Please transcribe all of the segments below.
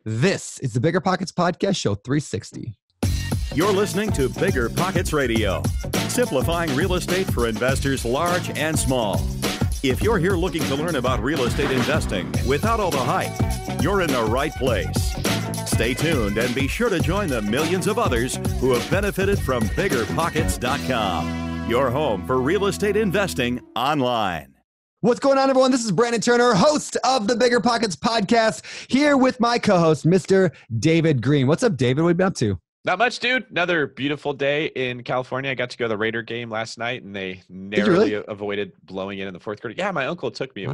This is the Bigger Pockets Podcast, show 360. You're listening to Bigger Pockets Radio, simplifying real estate for investors large and small. If you're here looking to learn about real estate investing without all the hype, you're in the right place. Stay tuned and be sure to join the millions of others who have benefited from BiggerPockets.com, your home for real estate investing online. What's going on, everyone? This is Brandon Turner, host of the Bigger Pockets Podcast, here with my co-host, Mr. David Green. What's up, David? What have you been up to? Not much, dude. Another beautiful day in California. I got to go to the Raider game last night, and they narrowly avoided blowing it in the fourth quarter. Yeah, my uncle took me.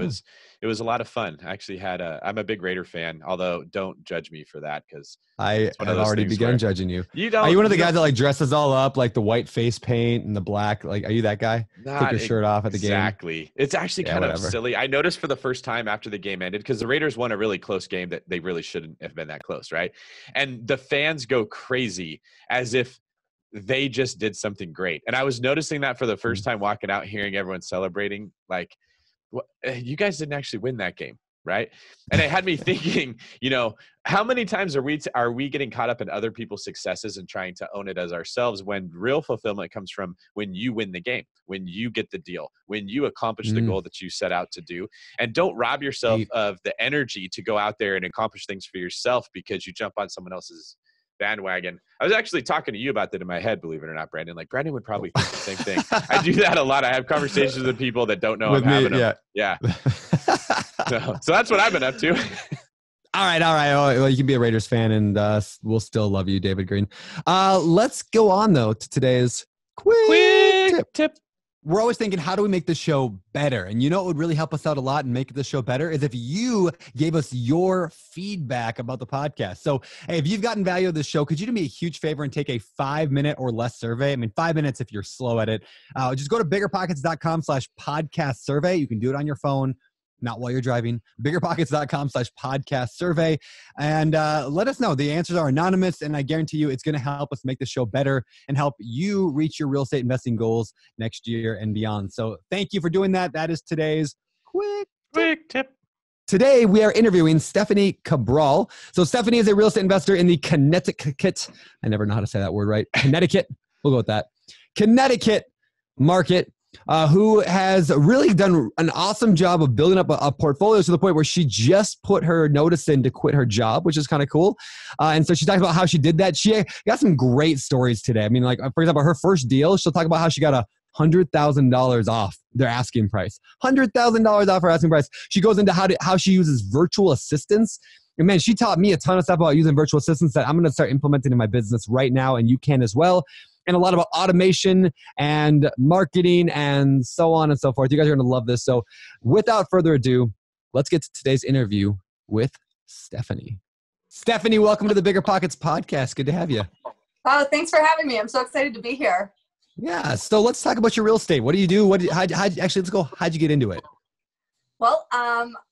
It was a lot of fun. I actually I'm a big Raider fan, although don't judge me for that because I have already begun judging you. Are you one of the guys that like dresses all up, like the white face paint and the black? Like, are you that guy? Take your shirt off at the game. Exactly. It's actually kind of silly. I noticed for the first time after the game ended, because the Raiders won a really close game that they really shouldn't have been that close, right? And the fans go crazy as if they just did something great. And I was noticing that for the first time walking out, hearing everyone celebrating, like, you guys didn't actually win that game, right? And it had me thinking, how many times are we getting caught up in other people's successes and trying to own it as ourselves, when real fulfillment comes from when you win the game, when you get the deal, when you accomplish the goal that you set out to do. And don't rob yourself of the energy to go out there and accomplish things for yourself because you jump on someone else's bandwagon. I was actually talking to you about that in my head, believe it or not, Brandon. Like, Brandon would probably think the same thing. I do that a lot. I have conversations with people that don't know I'm having them. Yeah. So that's what I've been up to. All right. Well, you can be a Raiders fan, and we'll still love you, David Green. Let's go on, though, to today's quick tip. We're always thinking, how do we make the show better? And what would really help us out a lot and make the show better is if you gave us your feedback about the podcast. So, hey, if you've gotten value of this show, could you do me a huge favor and take a 5-minute or less survey? I mean, 5 minutes if you're slow at it. Just go to biggerpockets.com/podcast survey. You can do it on your phone, not while you're driving. biggerpockets.com/podcast survey. And let us know. The answers are anonymous, and I guarantee you it's going to help us make the show better and help you reach your real estate investing goals next year and beyond. So thank you for doing that. That is today's quick tip. Today, we are interviewing Stephanie Cabral. So Stephanie is a real estate investor in the Connecticut. I never know how to say that word right. Connecticut. We'll go with that. Connecticut market. Who has really done an awesome job of building up a portfolio to the point where she just put her notice in to quit her job, which is kind of cool. And so she talks about how she did that. She got some great stories today. I mean, like, for example, her first deal, she'll talk about how she got $100,000 off their asking price. $100,000 off her asking price. She goes into how she uses virtual assistants. And man, she taught me a ton of stuff about using virtual assistants that I'm going to start implementing in my business right now, and you can as well. And a lot about automation and marketing and so on and so forth. You guys are going to love this. So without further ado, let's get to today's interview with Stephanie. Stephanie, welcome to the Bigger Pockets Podcast. Good to have you. Oh, thanks for having me. I'm so excited to be here. Yeah. So let's talk about your real estate. What do you do? Let's go. How'd you get into it? Well,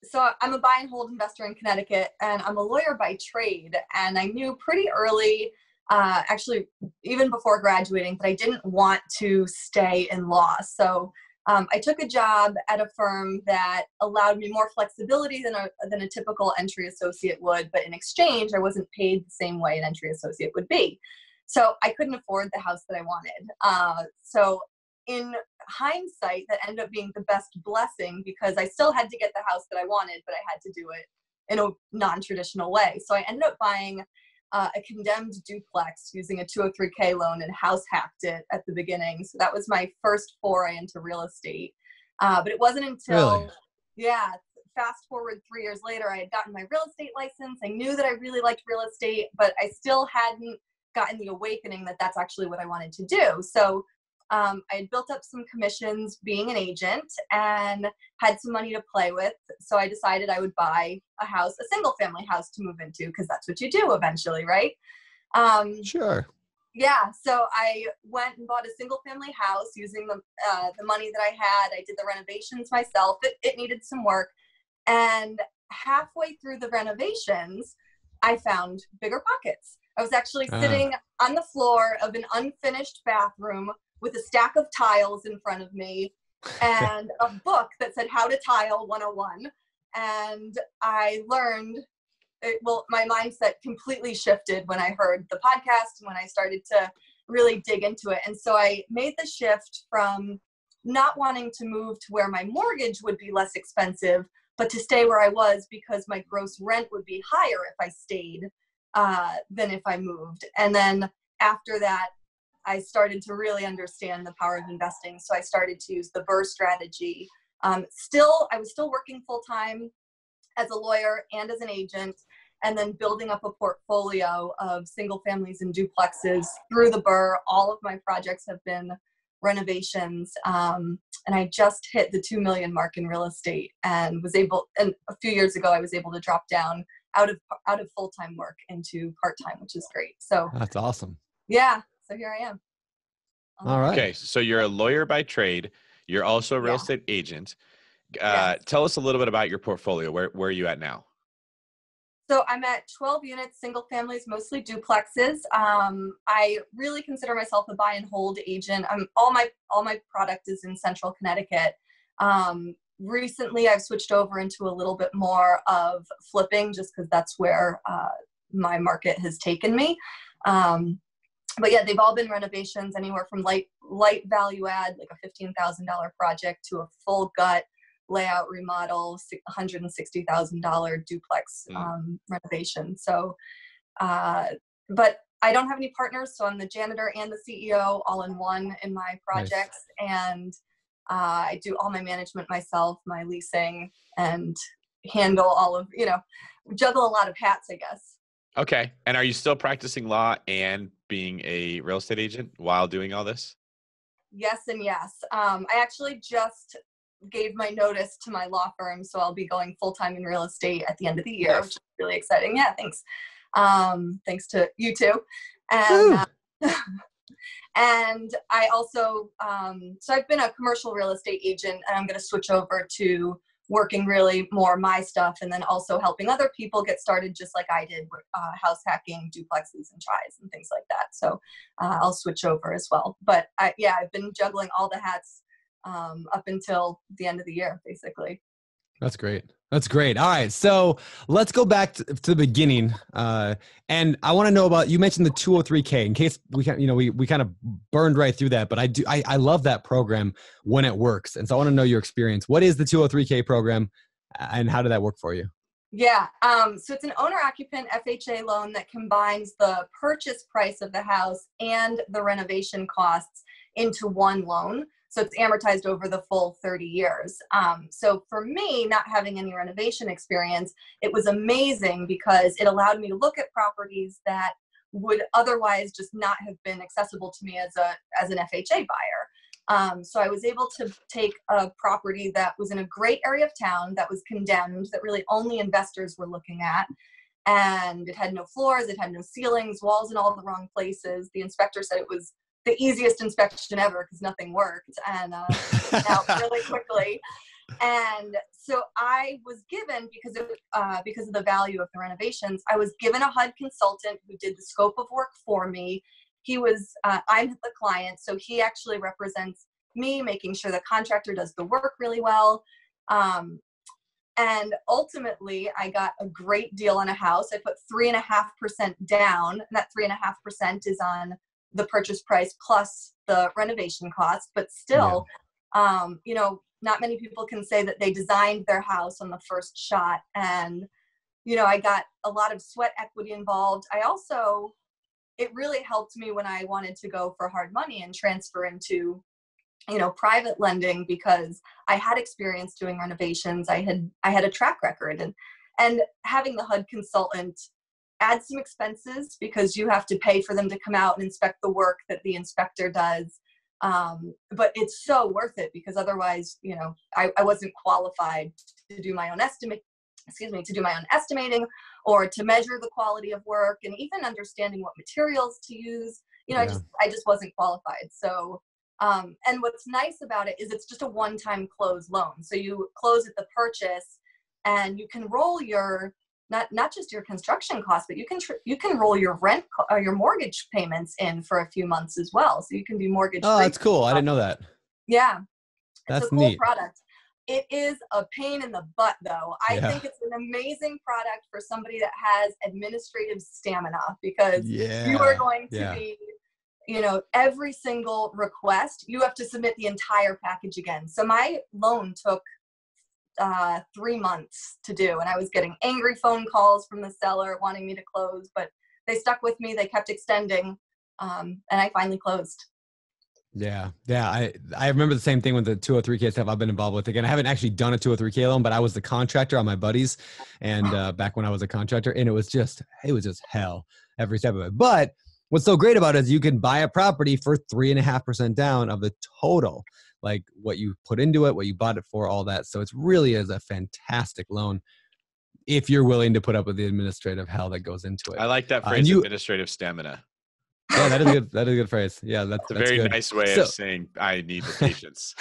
so I'm a buy and hold investor in Connecticut, and I'm a lawyer by trade. And I knew pretty early, actually even before graduating, that I didn't want to stay in law. So I took a job at a firm that allowed me more flexibility than a typical entry associate would, but in exchange, I wasn't paid the same way an entry associate would be. So I couldn't afford the house that I wanted. So in hindsight, that ended up being the best blessing, because I still had to get the house that I wanted, but I had to do it in a non-traditional way. So I ended up buying a condemned duplex using a 203K loan and house hacked it at the beginning. So that was my first foray into real estate. But it wasn't until, fast forward 3 years later, I had gotten my real estate license. I knew that I really liked real estate, but I still hadn't gotten the awakening that that's actually what I wanted to do. So I had built up some commissions being an agent and had some money to play with. So I decided I would buy a house, a single family house to move into, because that's what you do eventually, right? Sure. Yeah. So I went and bought a single family house using the money that I had. I did the renovations myself. It needed some work. And halfway through the renovations, I found Bigger Pockets. I was actually sitting on the floor of an unfinished bathroom with a stack of tiles in front of me and a book that said How to Tile 101. And I learned my mindset completely shifted when I heard the podcast and when I started to really dig into it. And so I made the shift from not wanting to move to where my mortgage would be less expensive, but to stay where I was because my gross rent would be higher if I stayed than if I moved. And then after that, I started to really understand the power of investing. So I started to use the BRRRR strategy. I was still working full time as a lawyer and as an agent, and then building up a portfolio of single families and duplexes through the BRRRR. All of my projects have been renovations. And I just hit the 2 million mark in real estate and a few years ago, I was able to drop down out of full-time work into part-time, which is great. So that's awesome. Yeah. So here I am. All right. Okay. So you're a lawyer by trade. You're also a real estate agent. Tell us a little bit about your portfolio. Where are you at now? So I'm at 12 units, single families, mostly duplexes. I really consider myself a buy and hold agent. All my product is in Central Connecticut. Recently, I've switched over into a little bit more of flipping, just because that's where my market has taken me. But yeah, they've all been renovations, anywhere from light value add, like a $15,000 project, to a full gut layout remodel, $160,000 duplex renovation. So, but I don't have any partners, so I'm the janitor and the CEO all in one in my projects. Nice. And I do all my management myself, my leasing, and handle all of, juggle a lot of hats, I guess. Okay. And are you still practicing law and being a real estate agent while doing all this? Yes and yes. I actually just gave my notice to my law firm, so I'll be going full-time in real estate at the end of the year, which is really exciting. Yeah, thanks. Thanks to you too. And and I also, so I've been a commercial real estate agent, and I'm going to switch over to working really more my stuff, and then also helping other people get started just like I did with house hacking, duplexes and tries and things like that. So I'll switch over as well. But I've been juggling all the hats up until the end of the year, basically. That's great. That's great. All right. So let's go back to the beginning. And I want to know about, you mentioned the 203K, in case we can, we kind of burned right through that, but I love that program when it works. And so I want to know your experience. What is the 203K program and how did that work for you? Yeah. So it's an owner-occupant FHA loan that combines the purchase price of the house and the renovation costs into one loan. So it's amortized over the full 30 years. So for me, not having any renovation experience, it was amazing because it allowed me to look at properties that would otherwise just not have been accessible to me as an FHA buyer. So I was able to take a property that was in a great area of town that was condemned, that really only investors were looking at. And it had no floors, it had no ceilings, walls in all the wrong places. The inspector said it was the easiest inspection ever because nothing worked, and out really quickly. And so I was given, because of the value of the renovations, I was given a HUD consultant who did the scope of work for me. I'm the client, so he actually represents me, making sure the contractor does the work really well. And ultimately, I got a great deal on a house. I put 3.5% down, and that 3.5% is on the purchase price plus the renovation cost, but still, not many people can say that they designed their house on the first shot. And, I got a lot of sweat equity involved. It really helped me when I wanted to go for hard money and transfer into, private lending, because I had experience doing renovations. I had a track record, and having the HUD consultant add some expenses because you have to pay for them to come out and inspect the work that the inspector does. But it's so worth it because otherwise, I wasn't qualified to do my own estimating or to measure the quality of work, and even understanding what materials to use. I just wasn't qualified. So, and what's nice about it is it's just a one-time close loan. So you close at the purchase, and you can roll your not just your construction costs, but you can roll your rent or your mortgage payments in for a few months as well. So you can be mortgage free. Oh, that's cool. I didn't know that. Yeah. That's it's a cool neat product. It is a pain in the butt, though. I think it's an amazing product for somebody that has administrative stamina, because you are going to be, you know, every single request, you have to submit the entire package again. So my loan took 3 months to do, and I was getting angry phone calls from the seller wanting me to close, but they stuck with me. They kept extending, and I finally closed. Yeah. I remember the same thing with the 203K stuff I've been involved with. Again, I haven't actually done a 203K loan, but I was the contractor on my buddies, and back when I was a contractor, and it was just hell every step of it. But what's so great about it is you can buy a property for 3.5% down of the total, like what you put into it, what you bought it for, all that. So it's really is a fantastic loan if you're willing to put up with the administrative hell that goes into it. I like that phrase, administrative stamina. Yeah, that is good. That is a good phrase. Yeah, that's a very good. Nice way of saying I need the patience.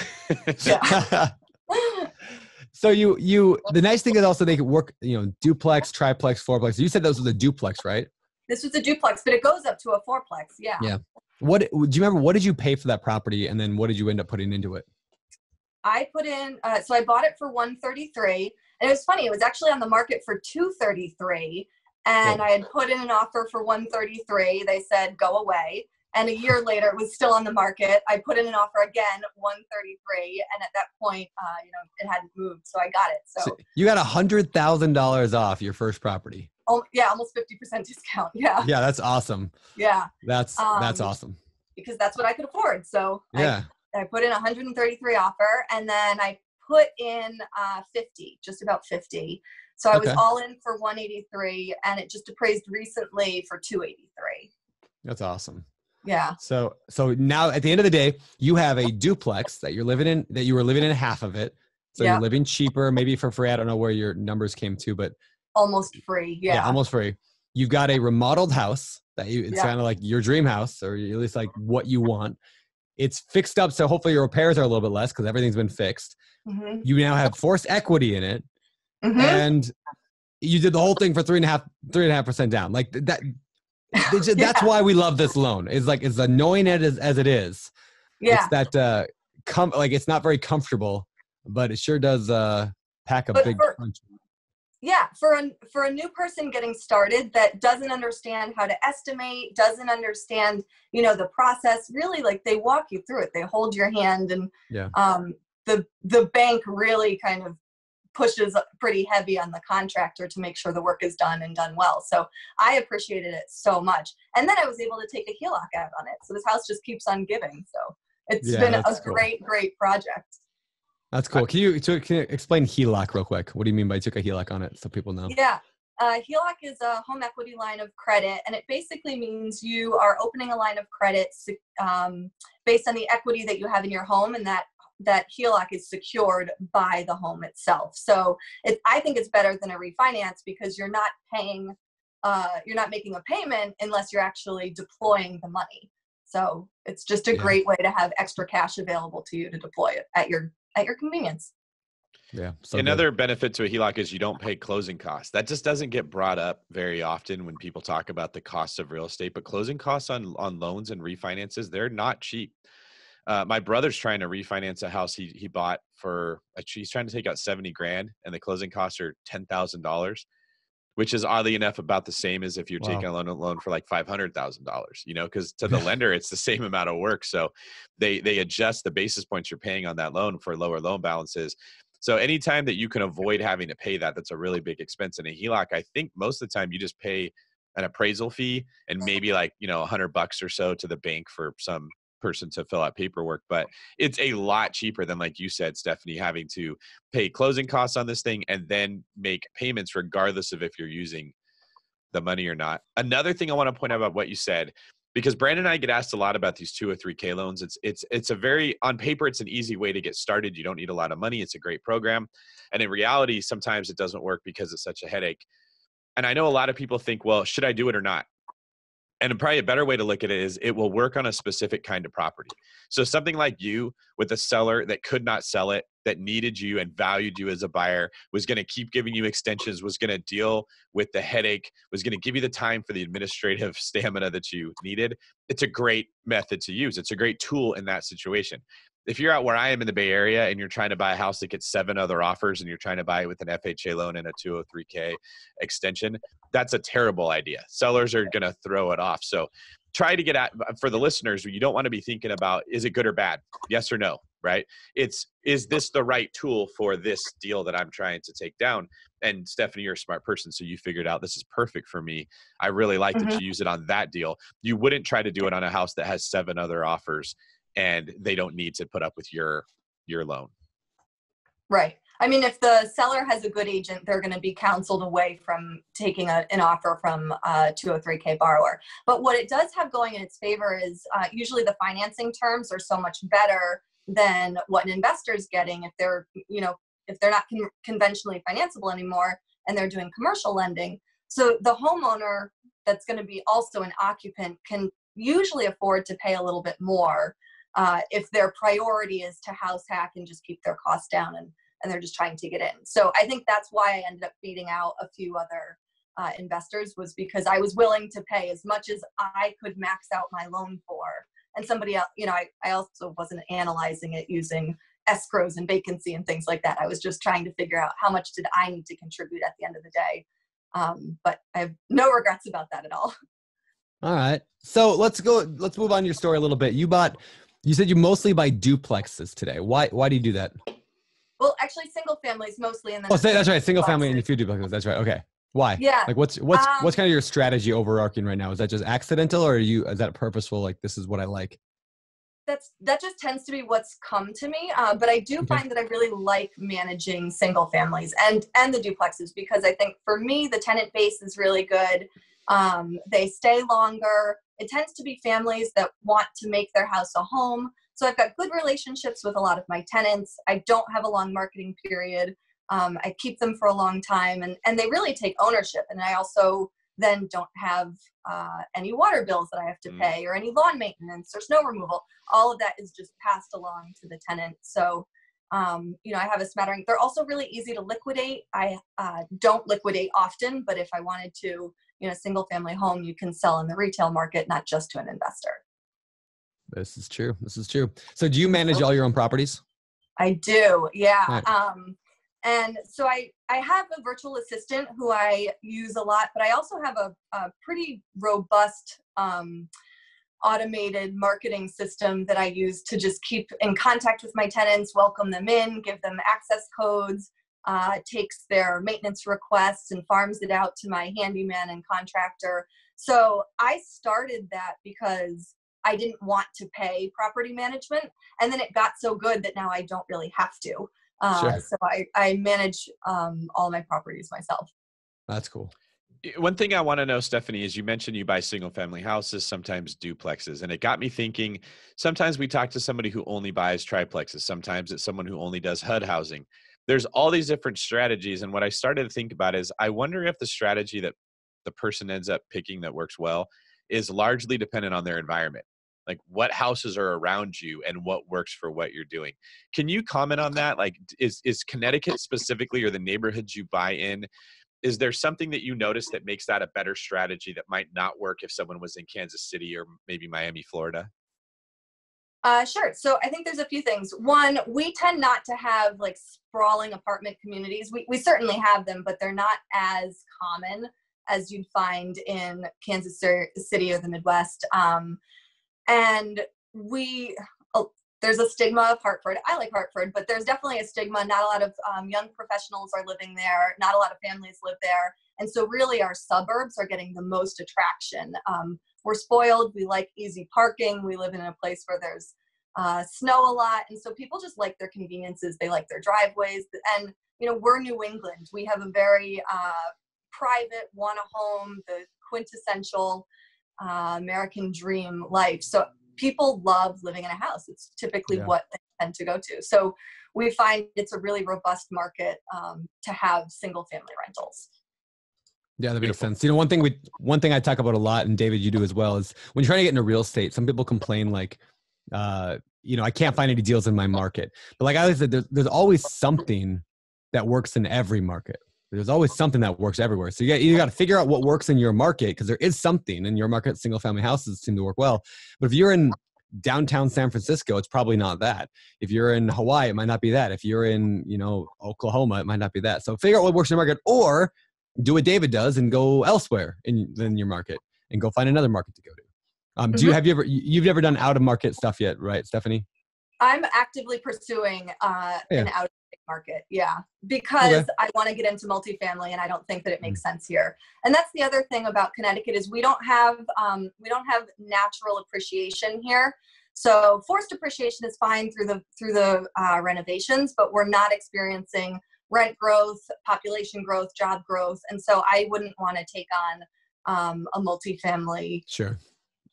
So you the nice thing is also they could work, you know, duplex, triplex, fourplex. You said this was a duplex, right? This was a duplex, but it goes up to a fourplex. Yeah. Yeah. Do you remember, what did you pay for that property, and then what did you end up putting into it? I put in, so I bought it for $133, and it was funny. It was actually on the market for $233. And I had put in an offer for $133. They said, go away. And a year later, it was still on the market. I put in an offer again, $133. And at that point, you know, it hadn't moved. So I got it. So you got $100,000 off your first property. Oh, yeah. Almost 50% discount. Yeah. Yeah. That's awesome. Yeah. That's awesome. Because that's what I could afford. So yeah. I put in a $133 offer, and then I put in 50, just about 50. So I was all in for $183, and it just appraised recently for $283. That's awesome. Yeah. So now at the end of the day, you have a duplex that you're living in, that you were living in half of it. So you're living cheaper, maybe for free. I don't know where your numbers came to, but almost free. Yeah. Almost free. You've got a remodeled house that it's kind of like your dream house, or at least like what you want. It's fixed up, so hopefully your repairs are a little bit less because everything's been fixed. Mm-hmm. You now have forced equity in it. Mm-hmm. And you did the whole thing for 3.5% down. Like that. That's why we love this loan. It's like, as annoying as it is. Yeah. It's that like it's not very comfortable, but it sure does pack a big punch. Yeah, for a new person getting started that doesn't understand how to estimate, doesn't understand, you know, the process. Really, like, they walk you through it. They hold your hand, and the bank really kind of pushes pretty heavy on the contractor to make sure the work is done and done well. So I appreciated it so much. And then I was able to take a HELOC out on it. So this house just keeps on giving. So it's been a great project. That's cool. Can you explain HELOC real quick? What do you mean by took a HELOC on it, so people know? Yeah. HELOC is a home equity line of credit, and it basically means you are opening a line of credit based on the equity that you have in your home, and that HELOC is secured by the home itself. So I think it's better than a refinance, because you're not making a payment unless you're actually deploying the money. So it's just a great way to have extra cash available to you to deploy it at your convenience. Yeah. So another benefit to a HELOC is you don't pay closing costs. That just doesn't get brought up very often when people talk about the costs of real estate, but closing costs on loans and refinances, they're not cheap. My brother's trying to refinance a house he bought he's trying to take out $70,000, and the closing costs are $10,000, which is oddly enough about the same as if you're taking a loan for like $500,000, you know, because to the lender, it's the same amount of work. So they adjust the basis points you're paying on that loan for lower loan balances. So anytime that you can avoid having to pay that's a really big expense in a HELOC. I think most of the time you just pay an appraisal fee and maybe like, you know, $100 or so to the bank for some person to fill out paperwork, but it's a lot cheaper than, like you said, Stephanie, having to pay closing costs on this thing and then make payments regardless of if you're using the money or not. Another thing I want to point out about what you said, because Brandon and I get asked a lot about these 203K loans. It's a very, on paper, it's an easy way to get started. You don't need a lot of money. It's a great program. And in reality, sometimes it doesn't work because it's such a headache. And I know a lot of people think, well, should I do it or not? And probably a better way to look at it is it will work on a specific kind of property. So something like you with a seller that could not sell it, that needed you and valued you as a buyer, was going to keep giving you extensions, was going to deal with the headache, was going to give you the time for the administrative stamina that you needed. It's a great method to use. It's a great tool in that situation. if you're out where I am in the Bay Area and you're trying to buy a house that gets 7 other offers and you're trying to buy it with an FHA loan and a 203K extension, that's a terrible idea. Sellers are going to throw it off. So try to get at, for the listeners, you don't want to be thinking about, is it good or bad? Yes or no, right? Is this the right tool for this deal that I'm trying to take down? And Stephanie, you're a smart person, so you figured out this is perfect for me. I really like that you use it on that deal. You wouldn't try to do it on a house that has 7 other offers and they don't need to put up with your loan. Right. I mean, if the seller has a good agent, they're going to be counseled away from taking an offer from a 203K borrower. But what it does have going in its favor is usually the financing terms are so much better than what an investor is getting if they're, if they're not conventionally financeable anymore and they're doing commercial lending. So the homeowner that's going to be also an occupant can usually afford to pay a little bit more if their priority is to house hack and just keep their costs down and they're just trying to get in. So I think that's why I ended up beating out a few other investors, was because I was willing to pay as much as I could max out my loan for. And somebody else, I also wasn't analyzing it using escrows and vacancy and things like that. I was just trying to figure out how much did I need to contribute at the end of the day. But I have no regrets about that at all. All right. So let's move on to your story a little bit. You said you mostly buy duplexes today. Why do you do that? Well, actually, single families mostly. And then that's right. Single family and a few duplexes. That's right. Okay. Why? Yeah. Like what's kind of your strategy overarching right now? Is that just accidental, or is that purposeful? Like, this is what I like? That just tends to be what's come to me. But I do find that I really like managing single families and the duplexes, because I think for me, the tenant base is really good. They stay longer. It tends to be families that want to make their house a home. So I've got good relationships with a lot of my tenants. I don't have a long marketing period. I keep them for a long time, and they really take ownership. And I also then don't have any water bills that I have to pay, or any lawn maintenance or snow removal. All of that is just passed along to the tenant. So, I have a smattering. They're also really easy to liquidate. I don't liquidate often, but if I wanted to, single family home, you can sell in the retail market, not just to an investor. This is true. So do you manage all your own properties? I do. Yeah. Right. And so I have a virtual assistant who I use a lot, but I also have a pretty robust automated marketing system that I use to just keep in contact with my tenants, welcome them in, give them access codes, takes their maintenance requests and farms it out to my handyman and contractor. So I started that because I didn't want to pay property management. And then it got so good that now I don't really have to. Sure. So I manage all my properties myself. That's cool. One thing I want to know, Stephanie, is you mentioned you buy single family houses, sometimes duplexes. And it got me thinking, sometimes we talk to somebody who only buys triplexes. Sometimes it's someone who only does HUD housing. There's all these different strategies. And what I started to think about is, I wonder if the strategy that the person ends up picking that works well is largely dependent on their environment. Like, what houses are around you and what works for what you're doing. Can you comment on that? Like, is Connecticut specifically, or the neighborhoods you buy in, is there something that you notice that makes that a better strategy that might not work if someone was in Kansas City or maybe Miami, Florida? Sure. So I think there's a few things. One, we tend not to have like sprawling apartment communities. We certainly have them, but they're not as common as you'd find in Kansas City or the Midwest. And there's a stigma of Hartford. I like Hartford, but there's definitely a stigma. Not a lot of young professionals are living there. Not a lot of families live there. And so really our suburbs are getting the most attraction. We're spoiled. We like easy parking. We live in a place where there's snow a lot. And so people just like their conveniences. They like their driveways. And, we're New England. We have a very private, want a home, the quintessential American dream life. So people love living in a house. It's typically what they tend to go to. So we find it's a really robust market to have single family rentals. Yeah, that makes sense. One thing I talk about a lot, and David, you do as well, is when you're trying to get into real estate, some people complain like, I can't find any deals in my market. But like I always said, there's always something that works in every market. There's always something that works everywhere. So you got to figure out what works in your market, because there is something in your market. Single family houses seem to work well. But if you're in downtown San Francisco, it's probably not that. If you're in Hawaii, it might not be that. If you're in, Oklahoma, it might not be that. So figure out what works in your market, or do what David does and go elsewhere in your market and go find another market to go to. You've never done out of market stuff yet, right, Stephanie? I'm actively pursuing an out of market, because I want to get into multifamily, and I don't think that it makes sense here. And that's the other thing about Connecticut is we don't have natural appreciation here. So forced appreciation is fine through the renovations, but we're not experiencing rent growth, population growth, job growth, and so I wouldn't want to take on a multifamily. Sure.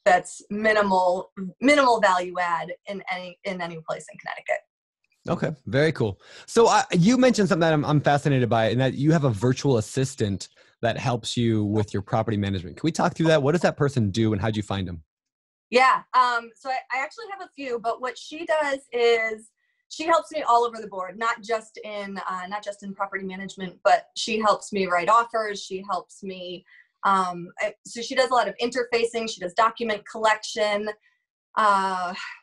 That's minimal value add in any place in Connecticut. Okay, very cool. So you mentioned something that I'm fascinated by, and that you have a virtual assistant that helps you with your property management. Can we talk through that? What does that person do, and how'd you find them? Yeah, so I actually have a few, but what she does is she helps me all over the board, not just in property management, but she helps me write offers. She helps me. So she does a lot of interfacing. She does document collection.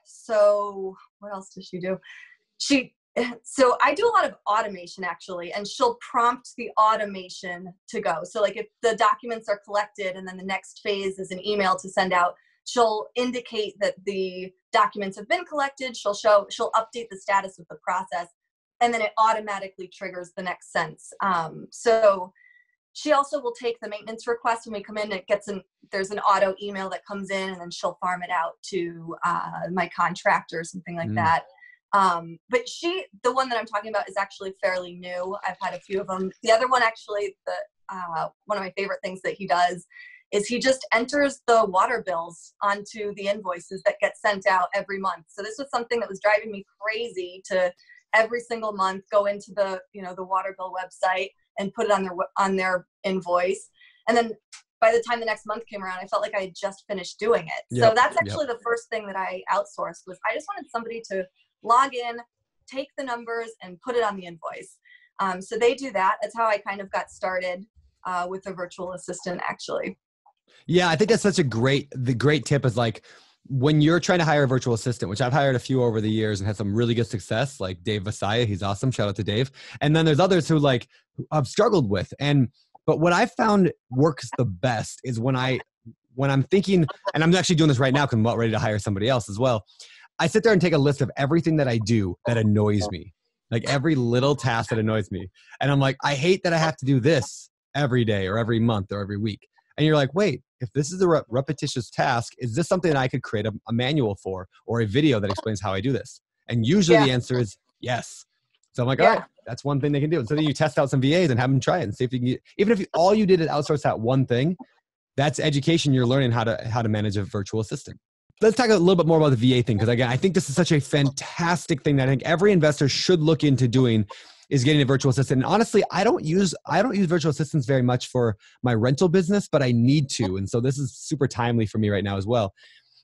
So what else does she do? So I do a lot of automation actually, and she'll prompt the automation to go. So like if the documents are collected and then the next phase is an email to send out, she'll indicate that the documents have been collected. She'll update the status of the process, and then it automatically triggers the next sense. So she also will take the maintenance request when we come in. There's an auto email that comes in, and then she'll farm it out to my contractor or something like that. But the one that I'm talking about is actually fairly new. I've had a few of them. The other one actually, one of my favorite things that he does is he just enters the water bills onto the invoices that get sent out every month. So this was something that was driving me crazy to every single month go into the water bill website and put it on their invoice. And then by the time the next month came around, I felt like I had just finished doing it. So that's actually the first thing that I outsourced. Was I just wanted somebody to log in, take the numbers, and put it on the invoice. So they do that. That's how I kind of got started with a virtual assistant, actually. Yeah, I think that's the great tip is like, when you're trying to hire a virtual assistant, which I've hired a few over the years and had some really good success, like Dave Vasaya, he's awesome. Shout out to Dave. And then there's others who I've struggled with. But what I found works the best is when I'm thinking, and I'm actually doing this right now because I'm about ready to hire somebody else as well. I sit there and take a list of everything that I do that annoys me, like every little task that annoys me. And I'm like, I hate that I have to do this every day or every month or every week. And you're like, wait, if this is a repetitious task, is this something that I could create a manual for, or a video that explains how I do this? And usually the answer is yes. So I'm like, all right, that's one thing they can do. And so then you test out some VAs and have them try it and see if you can get, even if all you did is outsource that one thing, that's education. You're learning how to manage a virtual assistant. Let's talk a little bit more about the VA thing, because again, I think this is such a fantastic thing that I think every investor should look into doing, is getting a virtual assistant. And honestly, I don't use virtual assistants very much for my rental business, but I need to. And so this is super timely for me right now as well,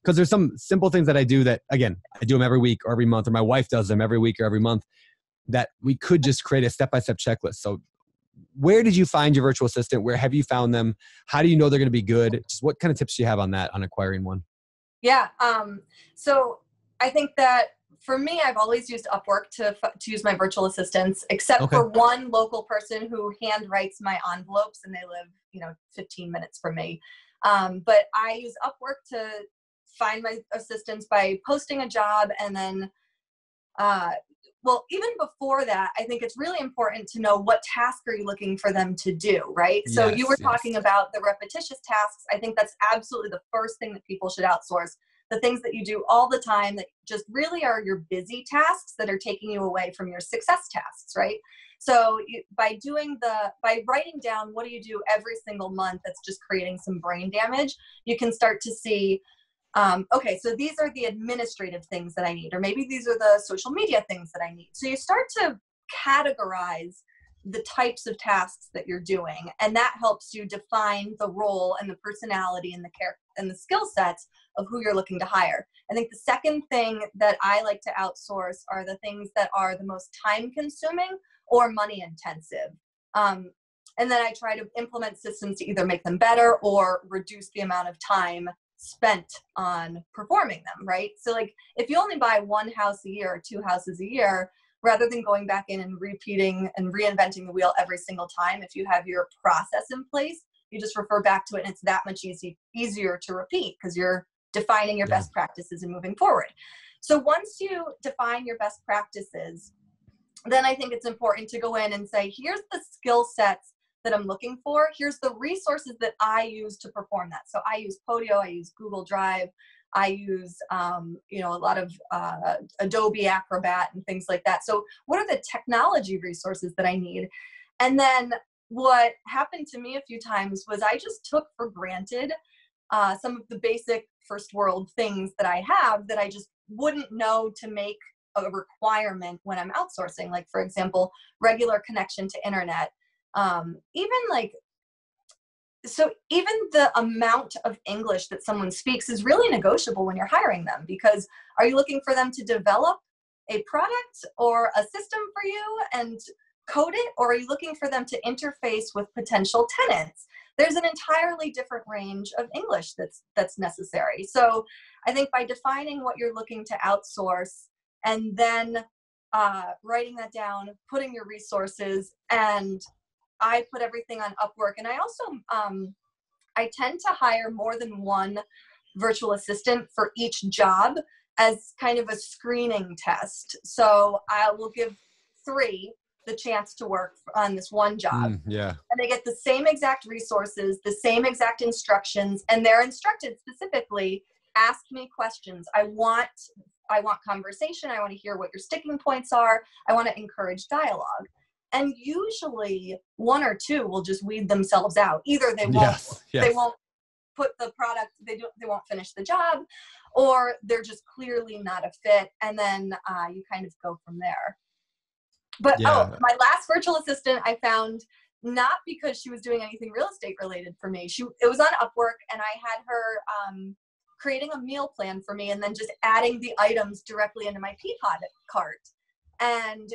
because there's some simple things that I do that, again, I do them every week or every month, or my wife does them every week or every month, that we could just create a step-by-step checklist. So where did you find your virtual assistant? Where have you found them? How do you know they're going to be good? Just what kind of tips do you have on that, on acquiring one? Yeah. So I think that for me, I've always used Upwork to use my virtual assistants, except for one local person who hand writes my envelopes, and they live, 15 minutes from me. But I use Upwork to find my assistants by posting a job, and then, even before that, I think it's really important to know what task are you looking for them to do, right? So you were talking about the repetitious tasks. I think that's absolutely the first thing that people should outsource. The things that you do all the time that just really are your busy tasks that are taking you away from your success tasks, right? So by writing down what do you do every single month that's just creating some brain damage, you can start to see, okay, so these are the administrative things that I need, or maybe these are the social media things that I need. So you start to categorize the types of tasks that you're doing, and that helps you define the role and the personality and the character and the skill sets of who you're looking to hire. I think the second thing that I like to outsource are the things that are the most time consuming or money intensive. And then I try to implement systems to either make them better or reduce the amount of time spent on performing them, right? So like if you only buy one house a year or two houses a year, rather than going back in and repeating and reinventing the wheel every single time, if you have your process in place, you just refer back to it and it's that much easier to repeat because you're defining your best practices and moving forward. So once you define your best practices, then I think it's important to go in and say, here's the skill sets that I'm looking for. Here's the resources that I use to perform that. So I use Podio, I use Google Drive, I use, a lot of Adobe Acrobat and things like that. So what are the technology resources that I need? And then what happened to me a few times was I just took for granted some of the basic first world things that I have that I just wouldn't know to make a requirement when I'm outsourcing. Like, for example, regular connection to internet. Even the amount of English that someone speaks is really negotiable when you're hiring them, because are you looking for them to develop a product or a system for you and code it, or are you looking for them to interface with potential tenants? There's an entirely different range of English that's necessary. So I think by defining what you're looking to outsource and then writing that down, putting your resources, and I put everything on Upwork. And I also, I tend to hire more than one virtual assistant for each job as kind of a screening test. So I will give 3 the chance to work on this one job. And they get the same exact resources, the same exact instructions, and they're instructed specifically, ask me questions. I want conversation. I want to hear what your sticking points are. I want to encourage dialogue. And usually 1 or 2 will just weed themselves out. Either they won't, they won't put the product, they won't finish the job, or they're just clearly not a fit. And then you kind of go from there. But my last virtual assistant I found not because she was doing anything real estate related for me. It was on Upwork, and I had her creating a meal plan for me and then just adding the items directly into my Peapod cart. And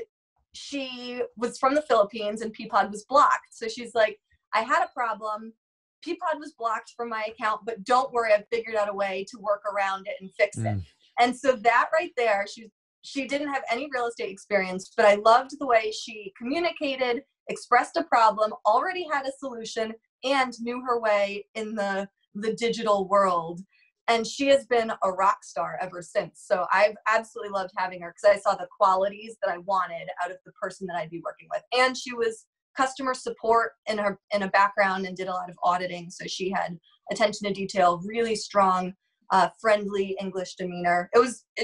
she was from the Philippines and Peapod was blocked. So she's like, I had a problem. Peapod was blocked from my account, but don't worry, I've figured out a way to work around it and fix it. And so that right there, she didn't have any real estate experience, but I loved the way she communicated, expressed a problem, already had a solution, and knew her way in the digital world. And she has been a rock star ever since. So I've absolutely loved having her because I saw the qualities that I wanted out of the person that I'd be working with. And she was customer support in a background and did a lot of auditing. So she had attention to detail, really strong, friendly English demeanor.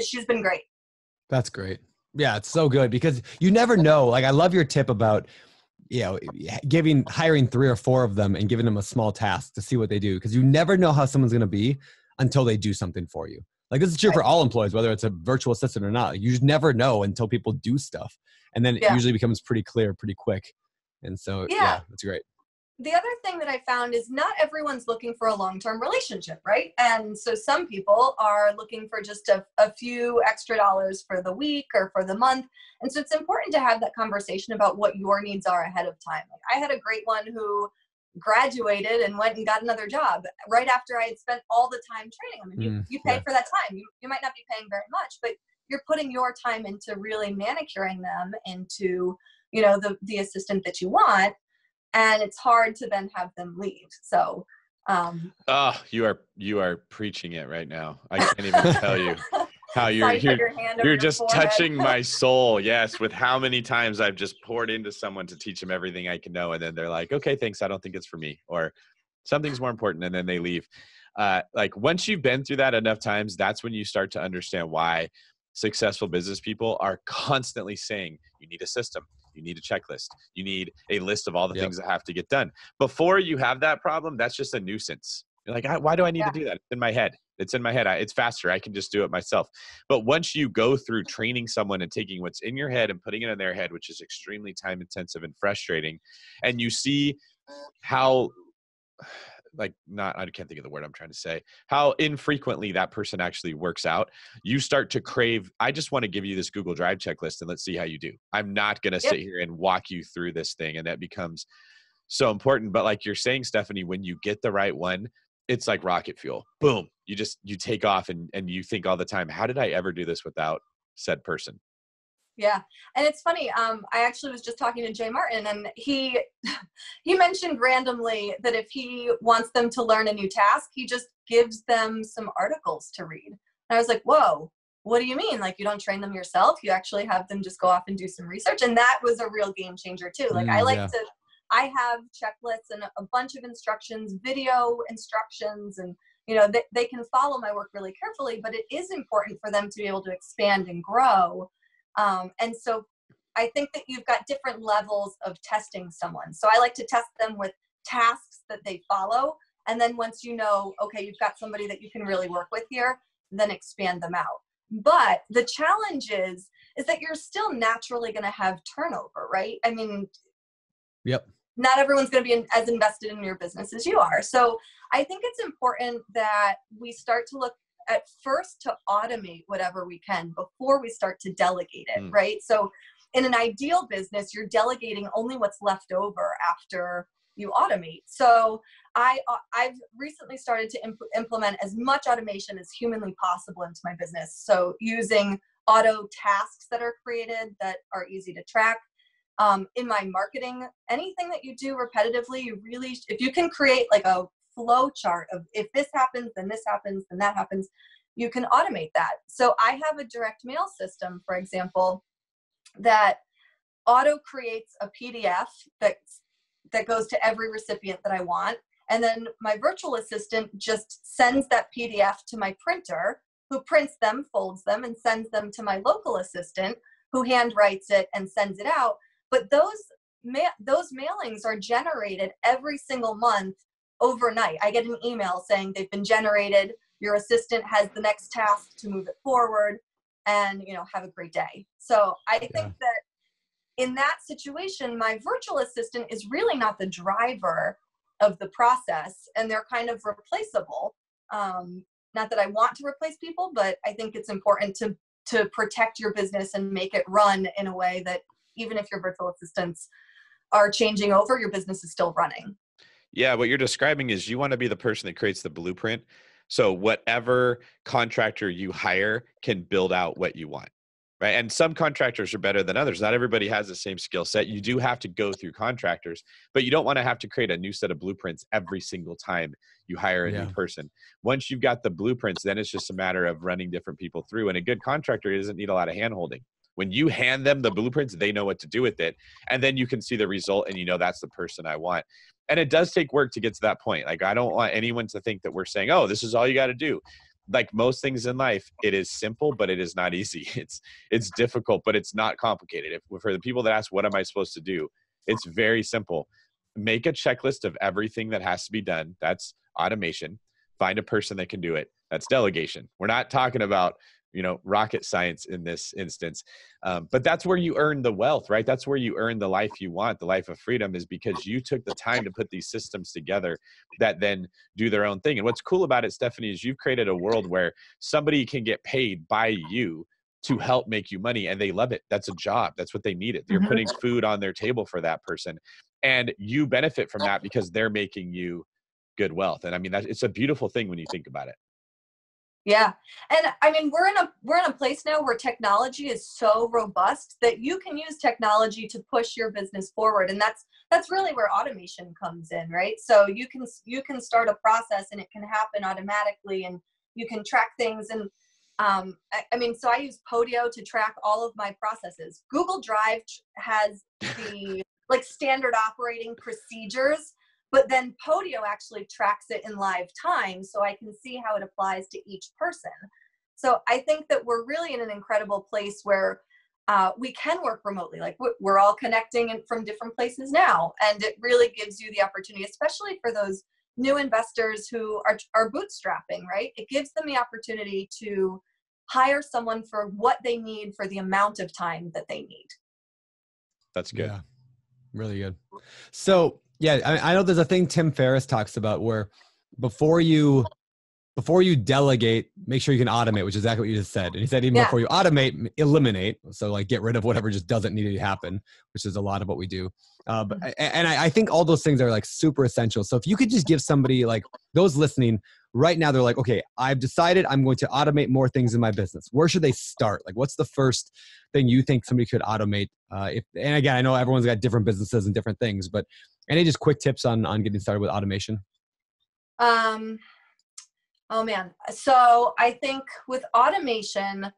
She's been great. That's great. Yeah, it's so good because you never know. Like, I love your tip about, hiring 3 or 4 of them and giving them a small task to see what they do, because you never know how someone's going to be until they do something for you. Like, this is true for all employees, whether it's a virtual assistant or not. You just never know until people do stuff. And then it usually becomes pretty clear pretty quick. And so, that's great. The other thing that I found is not everyone's looking for a long-term relationship, right? And so some people are looking for just a few extra dollars for the week or for the month. And so it's important to have that conversation about what your needs are ahead of time. Like, I had a great one who graduated and went and got another job right after I had spent all the time training them. And you pay for that time. You might not be paying very much, but you're putting your time into really manicuring them into, the assistant that you want. And it's hard to then have them leave. So, you are preaching it right now. I can't even tell you how you're just touching my soul. Yes. With how many times I've just poured into someone to teach them everything I can know. And then they're like, okay, thanks. I don't think it's for me, or something's more important. And then they leave. Like, once you've been through that enough times, that's when you start to understand why successful business people are constantly saying, you need a system. You need a checklist. You need a list of all the things that have to get done. Before you have that problem, that's just a nuisance. You're like, why do I need to do that? It's in my head. It's faster. I can just do it myself. But once you go through training someone and taking what's in your head and putting it in their head, which is extremely time intensive and frustrating, and you see how I can't think of the word I'm trying to say, how infrequently that person actually works out, you start to crave, I just want to give you this Google Drive checklist and let's see how you do. I'm not going to sit here and walk you through this thing. And that becomes so important. But like you're saying, Stephanie, when you get the right one, it's like rocket fuel. Boom. You take off and you think all the time, how did I ever do this without said person? Yeah. And it's funny. I actually was just talking to Jay Martin, and he mentioned randomly that if he wants them to learn a new task, he just gives them some articles to read. And I was like, whoa, what do you mean? Like, you don't train them yourself? You actually have them just go off and do some research. And that was a real game changer too. Like I have checklists and a bunch of instructions, video instructions, and they can follow my work really carefully, but it is important for them to be able to expand and grow. And so I think that you've got different levels of testing someone. So I like to test them with tasks that they follow. And then once okay, you've got somebody that you can really work with here, then expand them out. But the challenge is that you're still naturally going to have turnover, right? I mean, yep. Not everyone's going to be as invested in your business as you are. So I think it's important that we start to look at first to automate whatever we can before we start to delegate it, right? So in an ideal business, you're delegating only what's left over after you automate. So I've recently started to implement as much automation as humanly possible into my business. So using auto tasks that are created that are easy to track. In my marketing, anything that you do repetitively, if you can create like a flow chart of if this happens, then this happens, then that happens, you can automate that. So I have a direct mail system, for example, that auto creates a PDF that goes to every recipient that I want. And then my virtual assistant just sends that PDF to my printer, who prints them, folds them, and sends them to my local assistant, who handwrites it and sends it out. But those mailings are generated every single month overnight. I get an email saying they've been generated. Your assistant has the next task to move it forward, and have a great day. So I think that in that situation, my virtual assistant is really not the driver of the process, and they're kind of replaceable. Not that I want to replace people, but I think it's important to protect your business and make it run in a way that even if your virtual assistants are changing over, your business is still running. Yeah, what you're describing is you want to be the person that creates the blueprint. So whatever contractor you hire can build out what you want, right? And some contractors are better than others. Not everybody has the same skill set. You do have to go through contractors, but you don't want to have to create a new set of blueprints every single time you hire a new person. Once you've got the blueprints, then it's just a matter of running different people through. And a good contractor doesn't need a lot of hand-holding. When you hand them the blueprints, they know what to do with it. And then you can see the result and that's the person I want. And it does take work to get to that point. Like, I don't want anyone to think that we're saying, oh, this is all you got to do. Like most things in life, it is simple, but it is not easy. It's difficult, but it's not complicated. For the people that ask, what am I supposed to do? It's very simple. Make a checklist of everything that has to be done. That's automation. Find a person that can do it. That's delegation. We're not talking about rocket science in this instance. But that's where you earn the wealth, right? That's where you earn the life you want, the life of freedom, is because you took the time to put these systems together that then do their own thing. And what's cool about it, Stephanie, is you've created a world where somebody can get paid by you to help make you money, and they love it. That's a job. That's what they needed. You're putting food on their table for that person, and you benefit from that because they're making you good wealth. And I mean, it's a beautiful thing when you think about it. Yeah. And I mean, we're in a place now where technology is so robust that you can use technology to push your business forward. And that's really where automation comes in, right? So you can start a process and it can happen automatically, and you can track things. And I mean, so I use Podio to track all of my processes. Google Drive has the standard operating procedures, but then Podio actually tracks it in live time, so I can see how it applies to each person. So I think that we're really in an incredible place where we can work remotely. Like, we're all connecting from different places now, and it really gives you the opportunity, especially for those new investors who are bootstrapping, right? It gives them the opportunity to hire someone for what they need for the amount of time that they need. That's good. Yeah, really good. So, yeah, I know there's a thing Tim Ferriss talks about where before you before you delegate, make sure you can automate, which is exactly what you just said. And he said, even before you automate, eliminate. So like get rid of whatever just doesn't need to happen, which is a lot of what we do. I think all those things are like super essential. So if you could just give somebody like those listening right now, they're like, okay, I've decided I'm going to automate more things in my business. Where should they start? Like, what's the first thing you think somebody could automate? And again, I know everyone's got different businesses and different things, but any just quick tips on getting started with automation? Oh man. So I think with automation,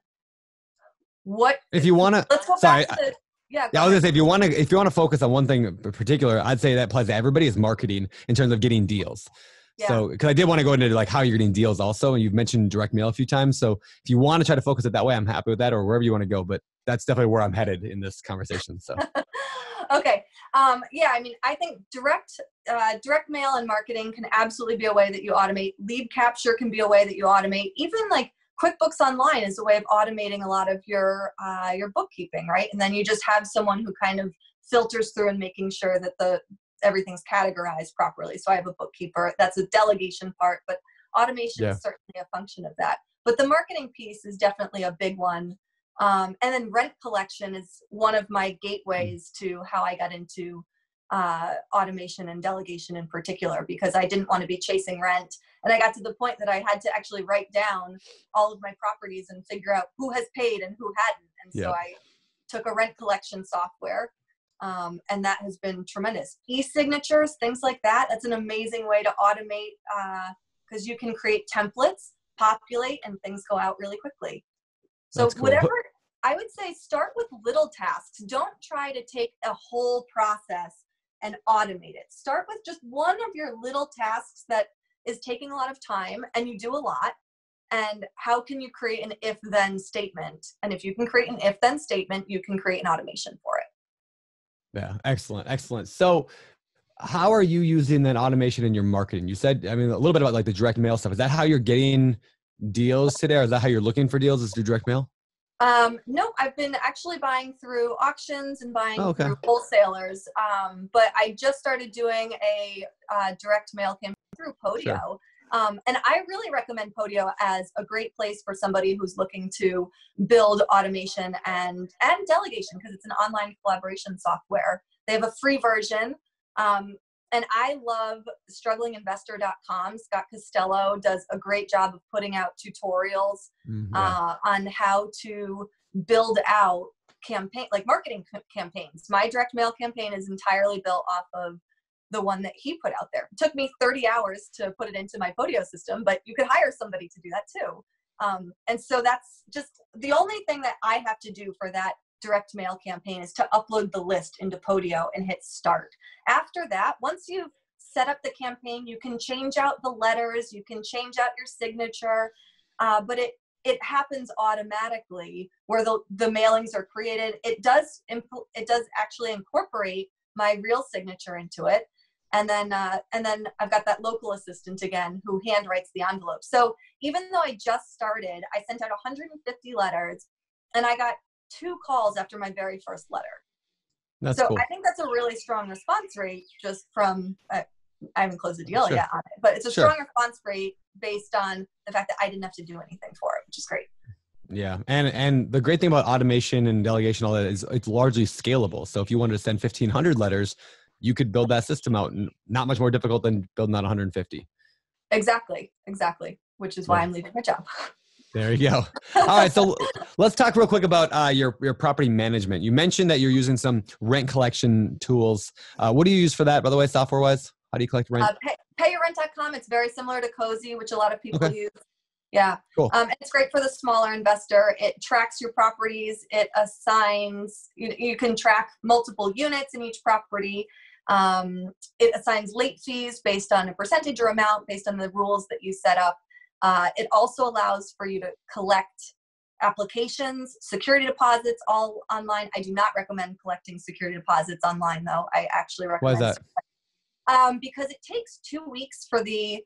if you want to, let's go back to, I was gonna say, if you want to focus on one thing in particular, I'd say that applies to everybody, is marketing in terms of getting deals. Yeah. So, because I did want to go into like how you're getting deals also, and you've mentioned direct mail a few times. So if you want to try to focus it that way, I'm happy with that, or wherever you want to go. But that's definitely where I'm headed in this conversation. So. Okay. I mean, I think direct mail and marketing can absolutely be a way that you automate. Lead capture can be a way that you automate. Even like QuickBooks Online is a way of automating a lot of your bookkeeping, right? And then you just have someone who kind of filters through and making sure that everything's categorized properly. So I have a bookkeeper. That's a delegation part, but automation is certainly a function of that. But the marketing piece is definitely a big one. And then rent collection is one of my gateways to how I got into automation and delegation in particular, because I didn't want to be chasing rent. And I got to the point that I had to actually write down all of my properties and figure out who has paid and who hadn't. And so I took a rent collection software, and that has been tremendous. E-signatures, things like that. That's an amazing way to automate, because you can create templates, populate, and things go out really quickly. So whatever, I would say start with little tasks. Don't try to take a whole process and automate it. Start with just one of your little tasks that is taking a lot of time and you do a lot. And how can you create an if-then statement? And if you can create an if-then statement, you can create an automation for it. Yeah, excellent, excellent. So how are you using that automation in your marketing? You said, I mean, a little bit about like the direct mail stuff. Is that how you're getting deals today, or is that how you're looking for deals, is through direct mail? No, I've been actually buying through auctions and buying through wholesalers. But I just started doing a direct mail campaign through Podio. Sure. And I really recommend Podio as a great place for somebody who's looking to build automation and delegation, because it's an online collaboration software. They have a free version. And I love strugglinginvestor.com. Scott Costello does a great job of putting out tutorials on how to build out marketing campaigns. My direct mail campaign is entirely built off of the one that he put out there. It took me 30 hours to put it into my Podio system, but you could hire somebody to do that too. And so that's just the only thing that I have to do for that direct mail campaign is to upload the list into Podio and hit start. After that, once you've set up the campaign, you can change out the letters, you can change out your signature, but it happens automatically where the mailings are created. It does actually incorporate my real signature into it. And then I've got that local assistant again who handwrites the envelope. So even though I just started, I sent out 150 letters and I got 2 calls after my very first letter. That's cool. I think that's a really strong response rate just from, I haven't closed the deal yet on it, but it's a strong response rate based on the fact that I didn't have to do anything for it, which is great. Yeah. And the great thing about automation and delegation, all that, is it's largely scalable. So if you wanted to send 1,500 letters, you could build that system out, and not much more difficult than building out 150. Exactly. Which is why I'm leaving my job. There you go. All right. So let's talk real quick about your property management. You mentioned that you're using some rent collection tools. What do you use for that, by the way, software-wise? How do you collect rent? Payyourrent.com. It's very similar to Cozy, which a lot of people use. Yeah. Cool. And it's great for the smaller investor. It tracks your properties. It assigns, you can track multiple units in each property. It assigns late fees based on a percentage or amount based on the rules that you set up. It also allows for you to collect applications, security deposits, all online. I do not recommend collecting security deposits online, though. I actually recommend. Why is that? Because it takes 2 weeks for the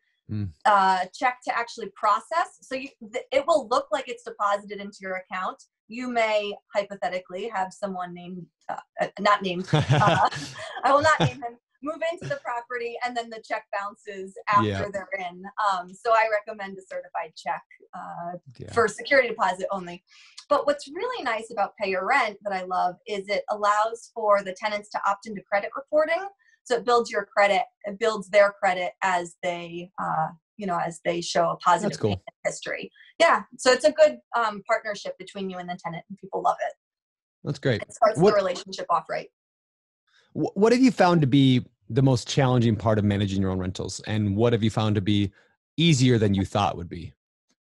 check to actually process. So it will look like it's deposited into your account. You may hypothetically have someone named, not named, I will not name him, move into the property and then the check bounces after they're in. So I recommend a certified check for security deposit only. But what's really nice about Pay Your Rent that I love is it allows for the tenants to opt into credit reporting. So it builds your credit, it builds their credit as they, as they show a positive payment history. Yeah. So it's a good partnership between you and the tenant, and people love it. That's great. It starts the relationship off right. What have you found to be the most challenging part of managing your own rentals? And what have you found to be easier than you thought would be?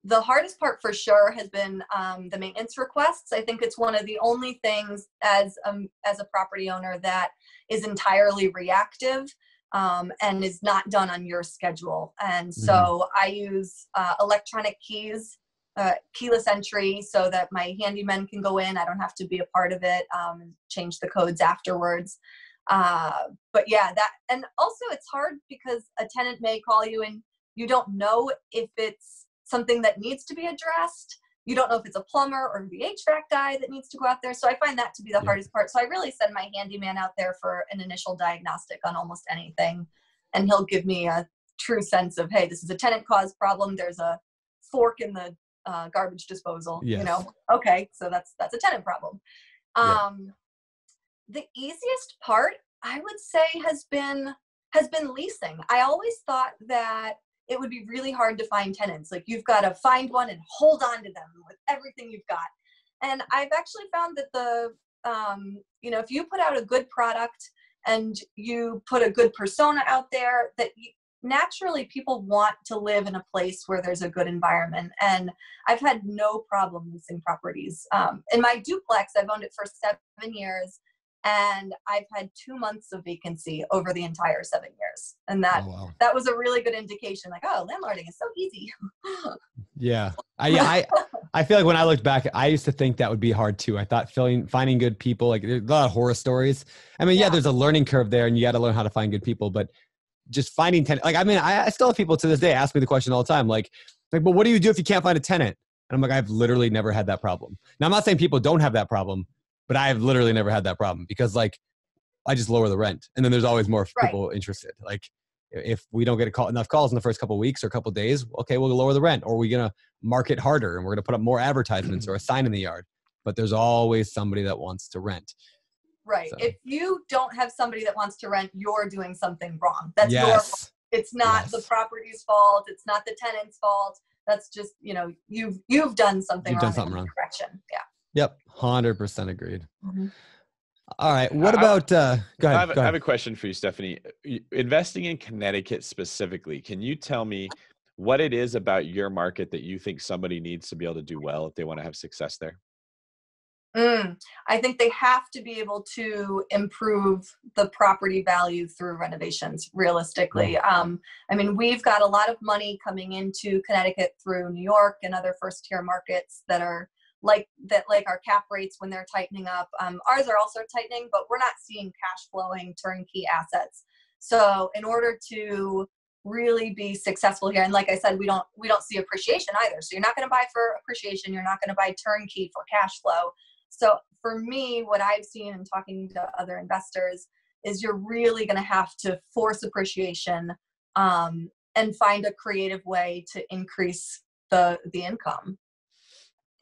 The hardest part for sure has been the maintenance requests. I think it's one of the only things as a property owner that is entirely reactive and is not done on your schedule. And so I use electronic keys, keyless entry, so that my handyman can go in. I don't have to be a part of it, change the codes afterwards. But yeah, and also it's hard because a tenant may call you and you don't know if it's something that needs to be addressed. You don't know if it's a plumber or the HVAC guy that needs to go out there. So I find that to be the hardest part. So I really send my handyman out there for an initial diagnostic on almost anything. And he'll give me a true sense of, hey, this is a tenant caused problem. There's a fork in the garbage disposal, okay, so that's a tenant problem. The easiest part, I would say, has been leasing. I always thought that it would be really hard to find tenants. Like, you've got to find one and hold on to them with everything you've got. And I've actually found that if you put out a good product and you put a good persona out there, that naturally people want to live in a place where there's a good environment. And I've had no problem leasing properties. In my duplex, I've owned it for 7 years. And I've had 2 months of vacancy over the entire 7 years. And that was a really good indication, like, oh, landlording is so easy. Yeah. I feel like when I looked back, I used to think that would be hard too. I thought finding good people, like, there's a lot of horror stories. I mean, there's a learning curve there and you got to learn how to find good people, but just finding tenant, like, I mean, I still have people to this day ask me the question all the time, like, but what do you do if you can't find a tenant? And I'm like, I've literally never had that problem. Now, I'm not saying people don't have that problem, but I have literally never had that problem because, like, I just lower the rent and then there's always more people interested. Like, if we don't get enough calls in the first couple of weeks or a couple of days, okay, we'll lower the rent, or we're going to market harder and we're going to put up more advertisements or a sign in the yard. But there's always somebody that wants to rent. Right. So. If you don't have somebody that wants to rent, you're doing something wrong. That's your fault. It's not the property's fault. It's not the tenant's fault. That's just, you've done something wrong. You've done something wrong. Direction. Yeah. Yep. 100% agreed. All right. What about, go ahead. I have a question for you, Stephanie. Investing in Connecticut specifically, can you tell me what it is about your market that you think somebody needs to be able to do well if they want to have success there? I think they have to be able to improve the property value through renovations, realistically. I mean, we've got a lot of money coming into Connecticut through New York and other first-tier markets that are like our cap rates when they're tightening up. Ours are also tightening, but we're not seeing cash flowing turnkey assets. So in order to really be successful here, and like I said, we don't see appreciation either. So you're not going to buy for appreciation. You're not going to buy turnkey for cash flow. So for me, what I've seen in talking to other investors is you're really going to have to force appreciation and find a creative way to increase the income.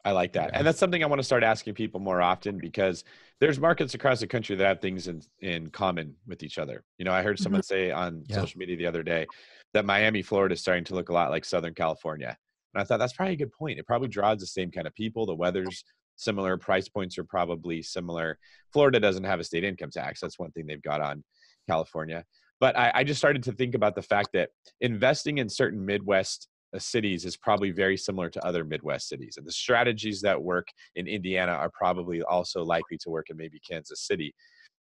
I like that. And that's something I want to start asking people more often, because there's markets across the country that have things in common with each other. I heard someone say on social media the other day that Miami, Florida is starting to look a lot like Southern California. And I thought that's probably a good point. It probably draws the same kind of people. The weather's similar. Price points are probably similar. Florida doesn't have a state income tax. That's one thing they've got on California. But I just started to think about the fact that investing in certain Midwest cities is probably very similar to other Midwest cities. And the strategies that work in Indiana are probably also likely to work in maybe Kansas City.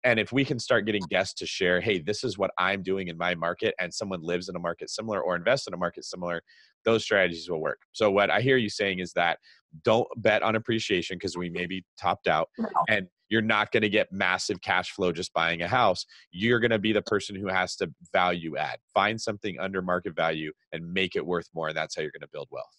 And if we can start getting guests to share, hey, this is what I'm doing in my market, and someone lives in a market similar or invests in a market similar, those strategies will work. So what I hear you saying is that don't bet on appreciation because we may be topped out, and you're not going to get massive cash flow just buying a house. You're going to be the person who has to value add. Find something under market value and make it worth more, and that's how you're going to build wealth.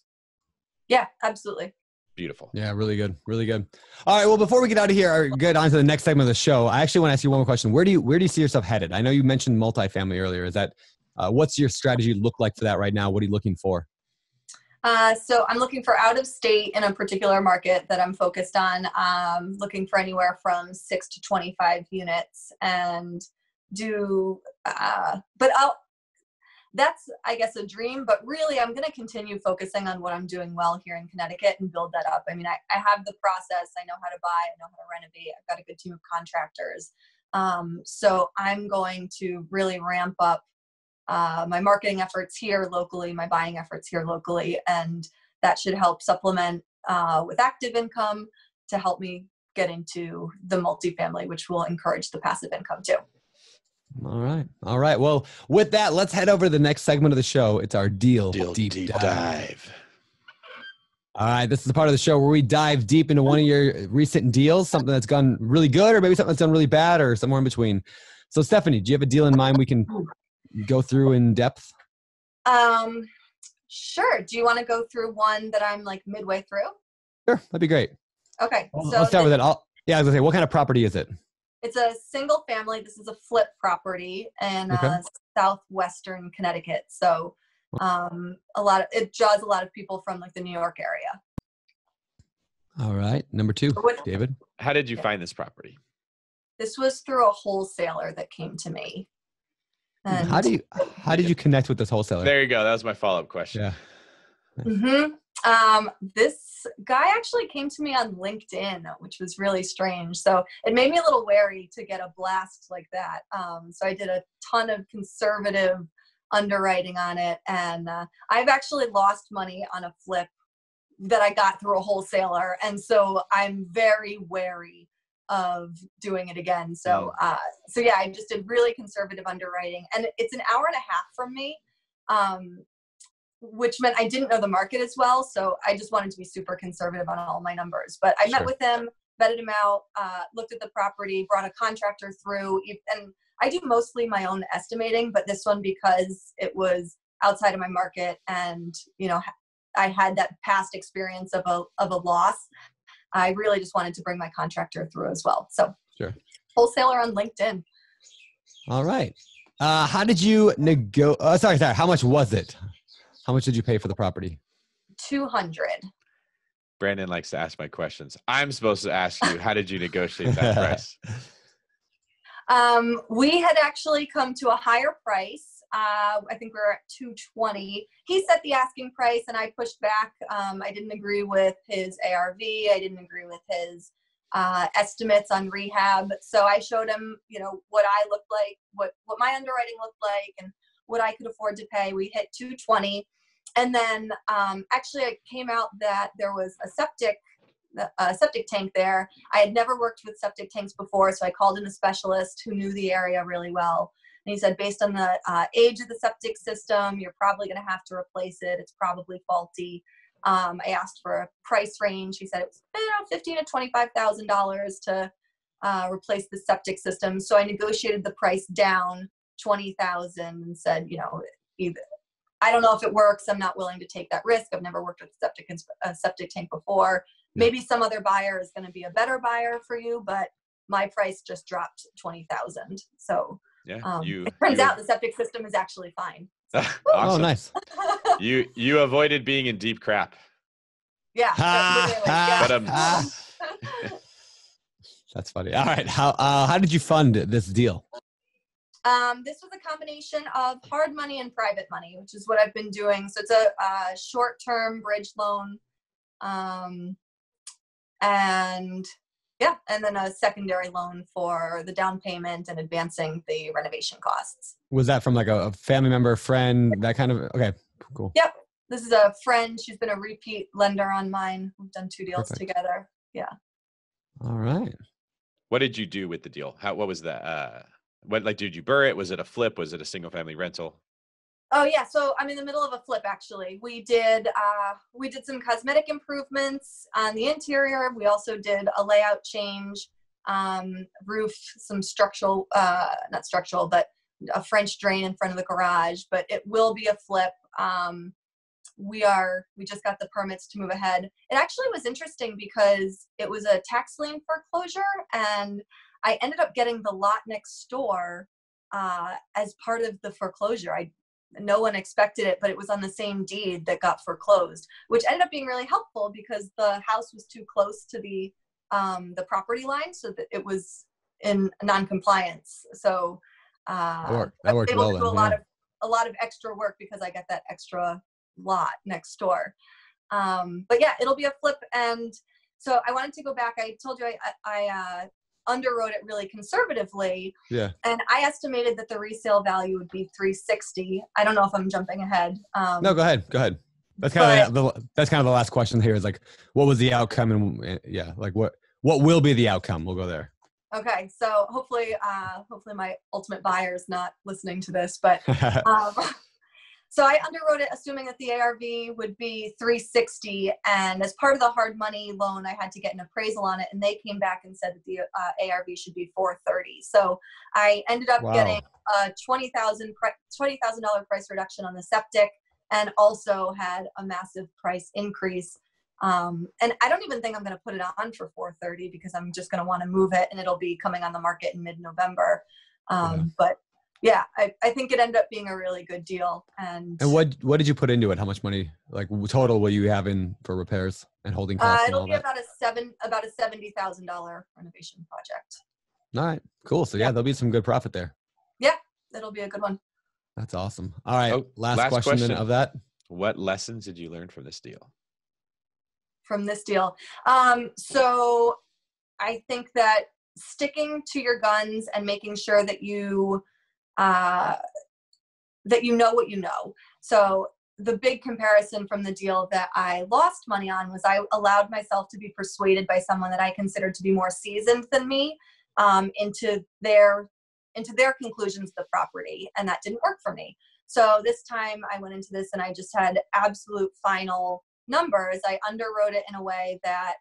Yeah, absolutely. Beautiful. Yeah, really good. Really good. All right. Well, before we get out of here, or get on to the next segment of the show, I actually want to ask you one more question. Where do you see yourself headed? I know you mentioned multifamily earlier. Is that what's your strategy look like for that right now? What are you looking for? So I'm looking for out of state in a particular market that I'm focused on. Looking for anywhere from 6 to 25 units, and that's, I guess, a dream, but really I'm going to continue focusing on what I'm doing well here in Connecticut and build that up. I mean, I have the process. I know how to buy. I know how to renovate. I've got a good team of contractors. So I'm going to really ramp up my marketing efforts here locally, my buying efforts here locally, and that should help supplement with active income to help me get into the multifamily, which will encourage the passive income too. All right. Well, with that, let's head over to the next segment of the show. It's our Deal Deep Dive. All right. This is the part of the show where we dive deep into one of your recent deals, something that's gone really good, or maybe something that's done really bad, or somewhere in between. So, Stephanie, do you have a deal in mind we can go through in depth? Sure. Do you want to go through one that I'm like midway through? Sure. That'd be great. Okay. So let's start with it. I was going to say, what kind of property is it? It's a single family. This is a flip property in southwestern Connecticut. So it draws a lot of people from like the New York area. All right. Number 2, David. How did you find this property? This was through a wholesaler that came to me. And how did you connect with this wholesaler? There you go. That was my follow-up question. Yeah. This guy actually came to me on LinkedIn, which was really strange. So it made me a little wary to get a blast like that. So I did a ton of conservative underwriting on it. And I've actually lost money on a flip that I got through a wholesaler. And so I'm very wary of doing it again. So yeah, I just did really conservative underwriting, and it's an hour and a half from me. Which meant I didn't know the market as well. So I just wanted to be super conservative on all my numbers. But I met with him, vetted him out, looked at the property, brought a contractor through. And I do mostly my own estimating, but this one, because it was outside of my market and, you know, I had that past experience of a loss, I really just wanted to bring my contractor through as well. So wholesaler on LinkedIn. All right. How did you sorry. How much was it? How much did you pay for the property? $200. Brandon likes to ask my questions. I'm supposed to ask you, how did you negotiate that price? We had actually come to a higher price. I think we were at $220. He set the asking price and I pushed back. I didn't agree with his ARV. I didn't agree with his estimates on rehab. So I showed him, you know, what I looked like, what my underwriting looked like, and what I could afford to pay. We hit $220. And then actually it came out that there was a septic tank there. I had never worked with septic tanks before, so I called in a specialist who knew the area really well. And he said, based on the age of the septic system, you're probably going to have to replace it. It's probably faulty. I asked for a price range. He said it was $15,000 to $25,000 to replace the septic system. So I negotiated the price down $20,000 and said, you know, either I don't know if it works. I'm not willing to take that risk. I've never worked with a septic tank before. Yeah. Maybe some other buyer is going to be a better buyer for you, but my price just dropped $20,000. So it turns out the septic system is actually fine. So. Awesome. Oh, nice. You avoided being in deep crap. Yeah. That's funny. All right. How did you fund this deal? This was a combination of hard money and private money, which is what I've been doing. So it's a short-term bridge loan, and then a secondary loan for the down payment and advancing the renovation costs. Was that from like a family member, friend, that kind of? Okay, cool. Yep. This is a friend. She's been a repeat lender on mine. We've done 2 deals together. Yeah. All right. What did you do with the deal? What was that? Did you burr it? Was it a flip? Was it a single family rental? Oh yeah. So I'm in the middle of a flip actually. We did some cosmetic improvements on the interior. We also did a layout change, roof, some structural, not structural, but a French drain in front of the garage, but it will be a flip. we just got the permits to move ahead. It actually was interesting because it was a tax lien foreclosure, and I ended up getting the lot next door as part of the foreclosure. No one expected it, but it was on the same deed that got foreclosed, which ended up being really helpful because the house was too close to the property line, so that it was in non-compliance. So that worked I was able well to do then, a lot of extra work because I got that extra lot next door. But yeah, it'll be a flip. And so I wanted to go back. I told you I underwrote it really conservatively. Yeah. And I estimated that the resale value would be $360. I don't know if I'm jumping ahead. No, go ahead. That's kind of the last question here is like, what was the outcome? And yeah, like what will be the outcome? We'll go there. Okay. So hopefully my ultimate buyer is not listening to this, but, so I underwrote it assuming that the ARV would be $360, and as part of the hard money loan, I had to get an appraisal on it, and they came back and said that the ARV should be $430. So I ended up getting a $20,000 price reduction on the septic, and also had a massive price increase. And I don't even think I'm going to put it on for $430 because I'm just going to want to move it, and it'll be coming on the market in mid-November. But yeah, I think it ended up being a really good deal. And what did you put into it? How much money, like total, will you have in for repairs and holding costs? It'll be about a $70,000 renovation project. All right, cool. So yeah, there'll be some good profit there. Yeah, it'll be a good one. That's awesome. All right, last question of that. What lessons did you learn from this deal? So I think that sticking to your guns and making sure that you know what you know. So the big comparison from the deal that I lost money on was I allowed myself to be persuaded by someone that I considered to be more seasoned than me into their conclusions of the property, and that didn't work for me. So this time I went into this and I just had absolute final numbers. I underwrote it in a way that,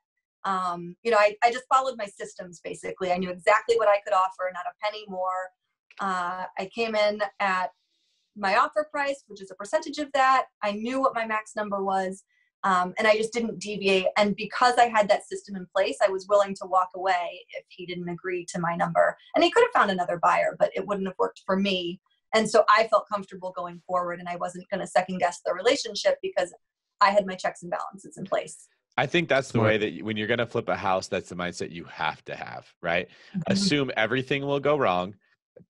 I just followed my systems basically. I knew exactly what I could offer, not a penny more. I came in at my offer price, which is a percentage of that. I knew what my max number was, and I just didn't deviate. And because I had that system in place, I was willing to walk away if he didn't agree to my number. And he could have found another buyer, but it wouldn't have worked for me. And so I felt comfortable going forward, and I wasn't going to second guess the relationship because I had my checks and balances in place. I think that's the way that when you're going to flip a house, that's the mindset you have to have, right? Mm-hmm. Assume everything will go wrong.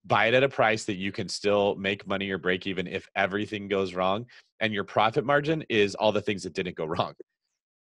Buy it at a price that you can still make money or break even if everything goes wrong. And your profit margin is all the things that didn't go wrong.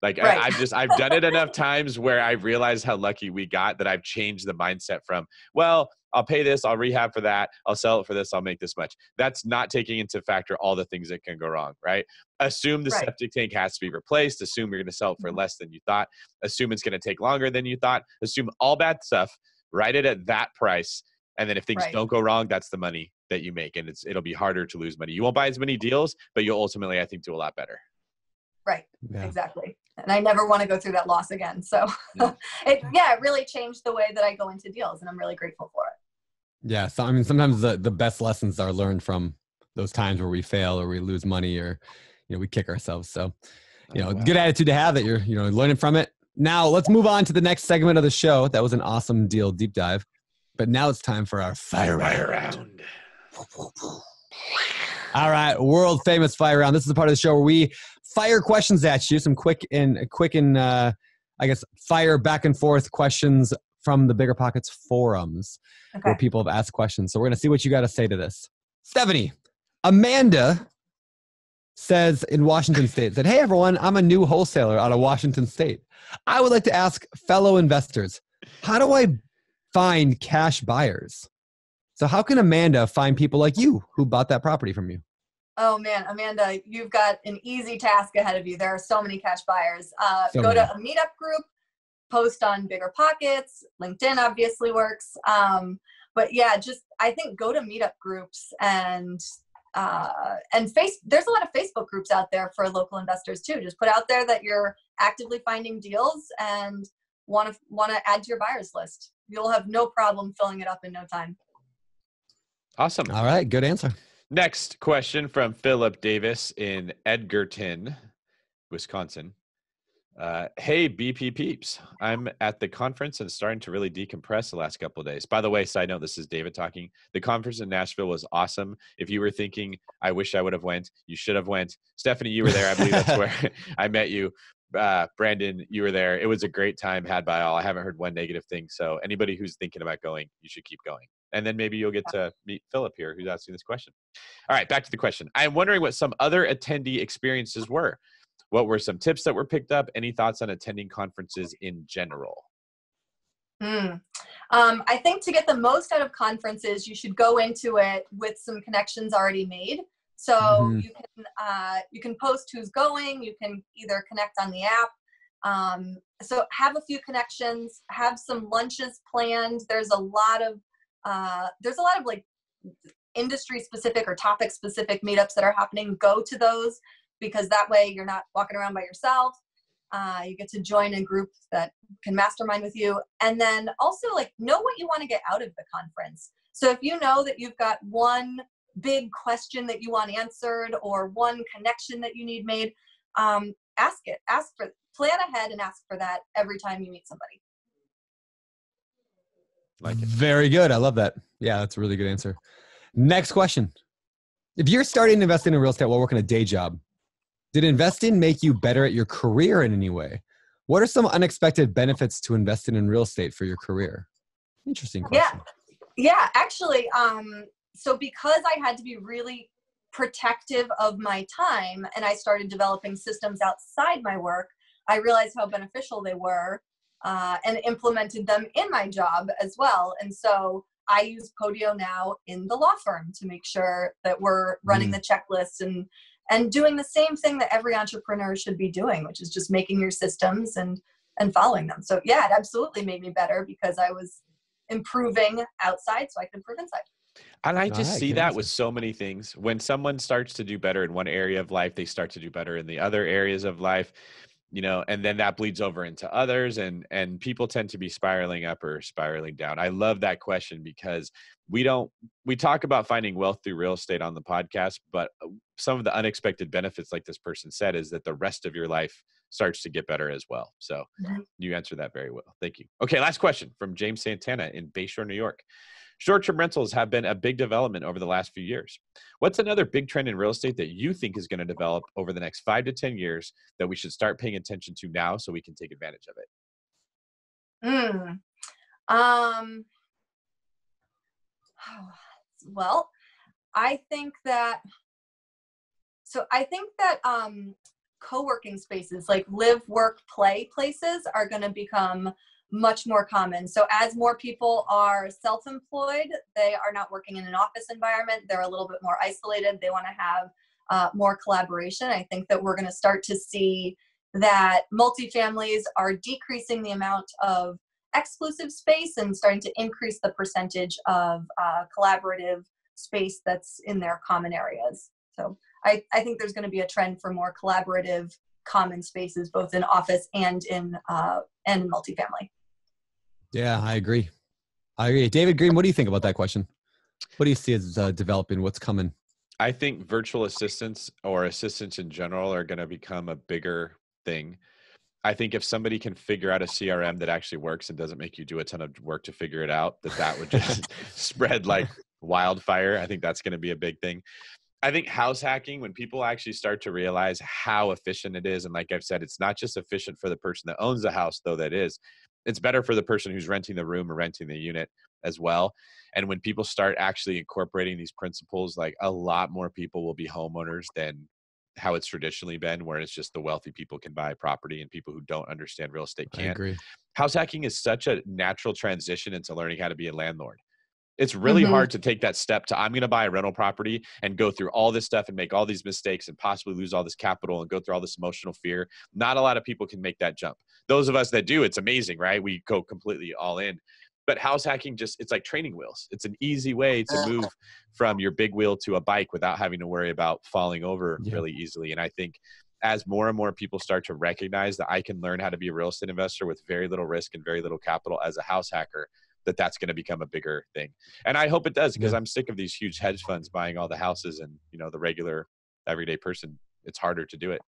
Like right. I've done it enough times where I realized how lucky we got that I've changed the mindset from, well, I'll pay this, I'll rehab for that, I'll sell it for this, I'll make this much. That's not taking into factor all the things that can go wrong, right? Assume the septic tank has to be replaced. Assume you're going to sell it for less than you thought. Assume it's going to take longer than you thought. Assume all bad stuff. Write it at that price. And then if things don't go wrong, that's the money that you make. And it'll be harder to lose money. You won't buy as many deals, but you'll ultimately, I think, do a lot better. Right. Yeah. Exactly. And I never want to go through that loss again. So it really changed the way that I go into deals, and I'm really grateful for it. Yeah. So, I mean, sometimes the best lessons are learned from those times where we fail or we lose money or, we kick ourselves. So, good attitude to have that you're, learning from it. Now let's move on to the next segment of the show. That was an awesome deal deep dive, but now it's time for our fire round. All right. World famous fire round. This is the part of the show where we fire questions at you, some quick and fire back and forth questions from the Bigger Pockets forums where people have asked questions. So we're going to see what you got to say to this. Stephanie, Amanda says in Washington State, said, "Hey everyone, I'm a new wholesaler out of Washington State. I would like to ask fellow investors, how do I find cash buyers? So how can Amanda find people like you who bought that property from you?" Oh man, Amanda, you've got an easy task ahead of you. There are so many cash buyers. Go to a meetup group, post on Bigger Pockets, LinkedIn obviously works. But yeah, I think go to meetup groups and there's a lot of Facebook groups out there for local investors too. Just put out there that you're actively finding deals and want to add to your buyers list. You'll have no problem filling it up in no time. Awesome. All right, good answer. Next question from Philip Davis in Edgerton, Wisconsin. Hey, BP peeps. I'm at the conference and starting to really decompress the last couple of days. By the way, side note, this is David talking. The conference in Nashville was awesome. If you were thinking, I wish I would have went, you should have went. Stephanie, you were there. I believe that's where I met you. Brandon, you were there. It was a great time had by all. I haven't heard one negative thing. So anybody who's thinking about going, you should keep going. And then maybe you'll get to meet Philip here, who's asking this question. All right, back to the question. I'm wondering what some other attendee experiences were. What were some tips that were picked up? Any thoughts on attending conferences in general? I think to get the most out of conferences, you should go into it with some connections already made. So you can post who's going. You can either connect on the app. So have a few connections. Have some lunches planned. There's a lot of like industry specific or topic specific meetups that are happening. Go to those, because that way you're not walking around by yourself. You get to join a group that can mastermind with you. And then also like know what you want to get out of the conference. So if you know that you've got one big question that you want answered or one connection that you need made, ask it. Plan ahead and ask for that every time you meet somebody. Like it. Very good. I love that. Yeah, that's a really good answer. Next question. If you're starting to invest in real estate while working a day job, did investing make you better at your career in any way? What are some unexpected benefits to investing in real estate for your career? Interesting question. Yeah, actually, so because I had to be really protective of my time and I started developing systems outside my work, I realized how beneficial they were and implemented them in my job as well. And so I use Podio now in the law firm to make sure that we're running the checklist and doing the same thing that every entrepreneur should be doing, which is just making your systems and following them. So yeah, it absolutely made me better because I was improving outside so I could improve inside. And I just see that with so many things. When someone starts to do better in one area of life, they start to do better in the other areas of life, you know, and then that bleeds over into others, and people tend to be spiraling up or spiraling down. I love that question because we talk about finding wealth through real estate on the podcast, but some of the unexpected benefits, like this person said, is that the rest of your life starts to get better as well. So you answered that very well. Thank you. Okay. Last question from James Santana in Bayshore, New York. Short-term rentals have been a big development over the last few years. What's another big trend in real estate that you think is going to develop over the next 5 to 10 years that we should start paying attention to now so we can take advantage of it? Well, I think that co-working spaces like live, work, play places are going to become much more common. So as more people are self-employed, they are not working in an office environment. They're a little bit more isolated. They want to have more collaboration. I think that we're going to start to see that multifamilies are decreasing the amount of exclusive space and starting to increase the percentage of collaborative space that's in their common areas. So I think there's going to be a trend for more collaborative common spaces, both in office and in multifamily. Yeah, I agree. David Green, what do you think about that question? What do you see as developing? What's coming? I think virtual assistants or assistants in general are going to become a bigger thing. I think if somebody can figure out a CRM that actually works and doesn't make you do a ton of work to figure it out, that would just spread like wildfire. I think that's going to be a big thing. I think house hacking, when people actually start to realize how efficient it is, and like I've said, it's not just efficient for the person that owns the house, though that is, it's better for the person who's renting the room or renting the unit as well. And when people start actually incorporating these principles, like a lot more people will be homeowners than how it's traditionally been, where it's just the wealthy people can buy property and people who don't understand real estate can't. I agree. House hacking is such a natural transition into learning how to be a landlord. It's really hard to take that step to, I'm going to buy a rental property and go through all this stuff and make all these mistakes and possibly lose all this capital and go through all this emotional fear. Not a lot of people can make that jump. Those of us that do, it's amazing, right? We go completely all in. But house hacking it's like training wheels. It's an easy way to move from your big wheel to a bike without having to worry about falling over really easily. And I think as more and more people start to recognize that I can learn how to be a real estate investor with very little risk and very little capital as a house hacker, that's going to become a bigger thing. And I hope it does, because I'm sick of these huge hedge funds buying all the houses, and the regular everyday person, it's harder to do it.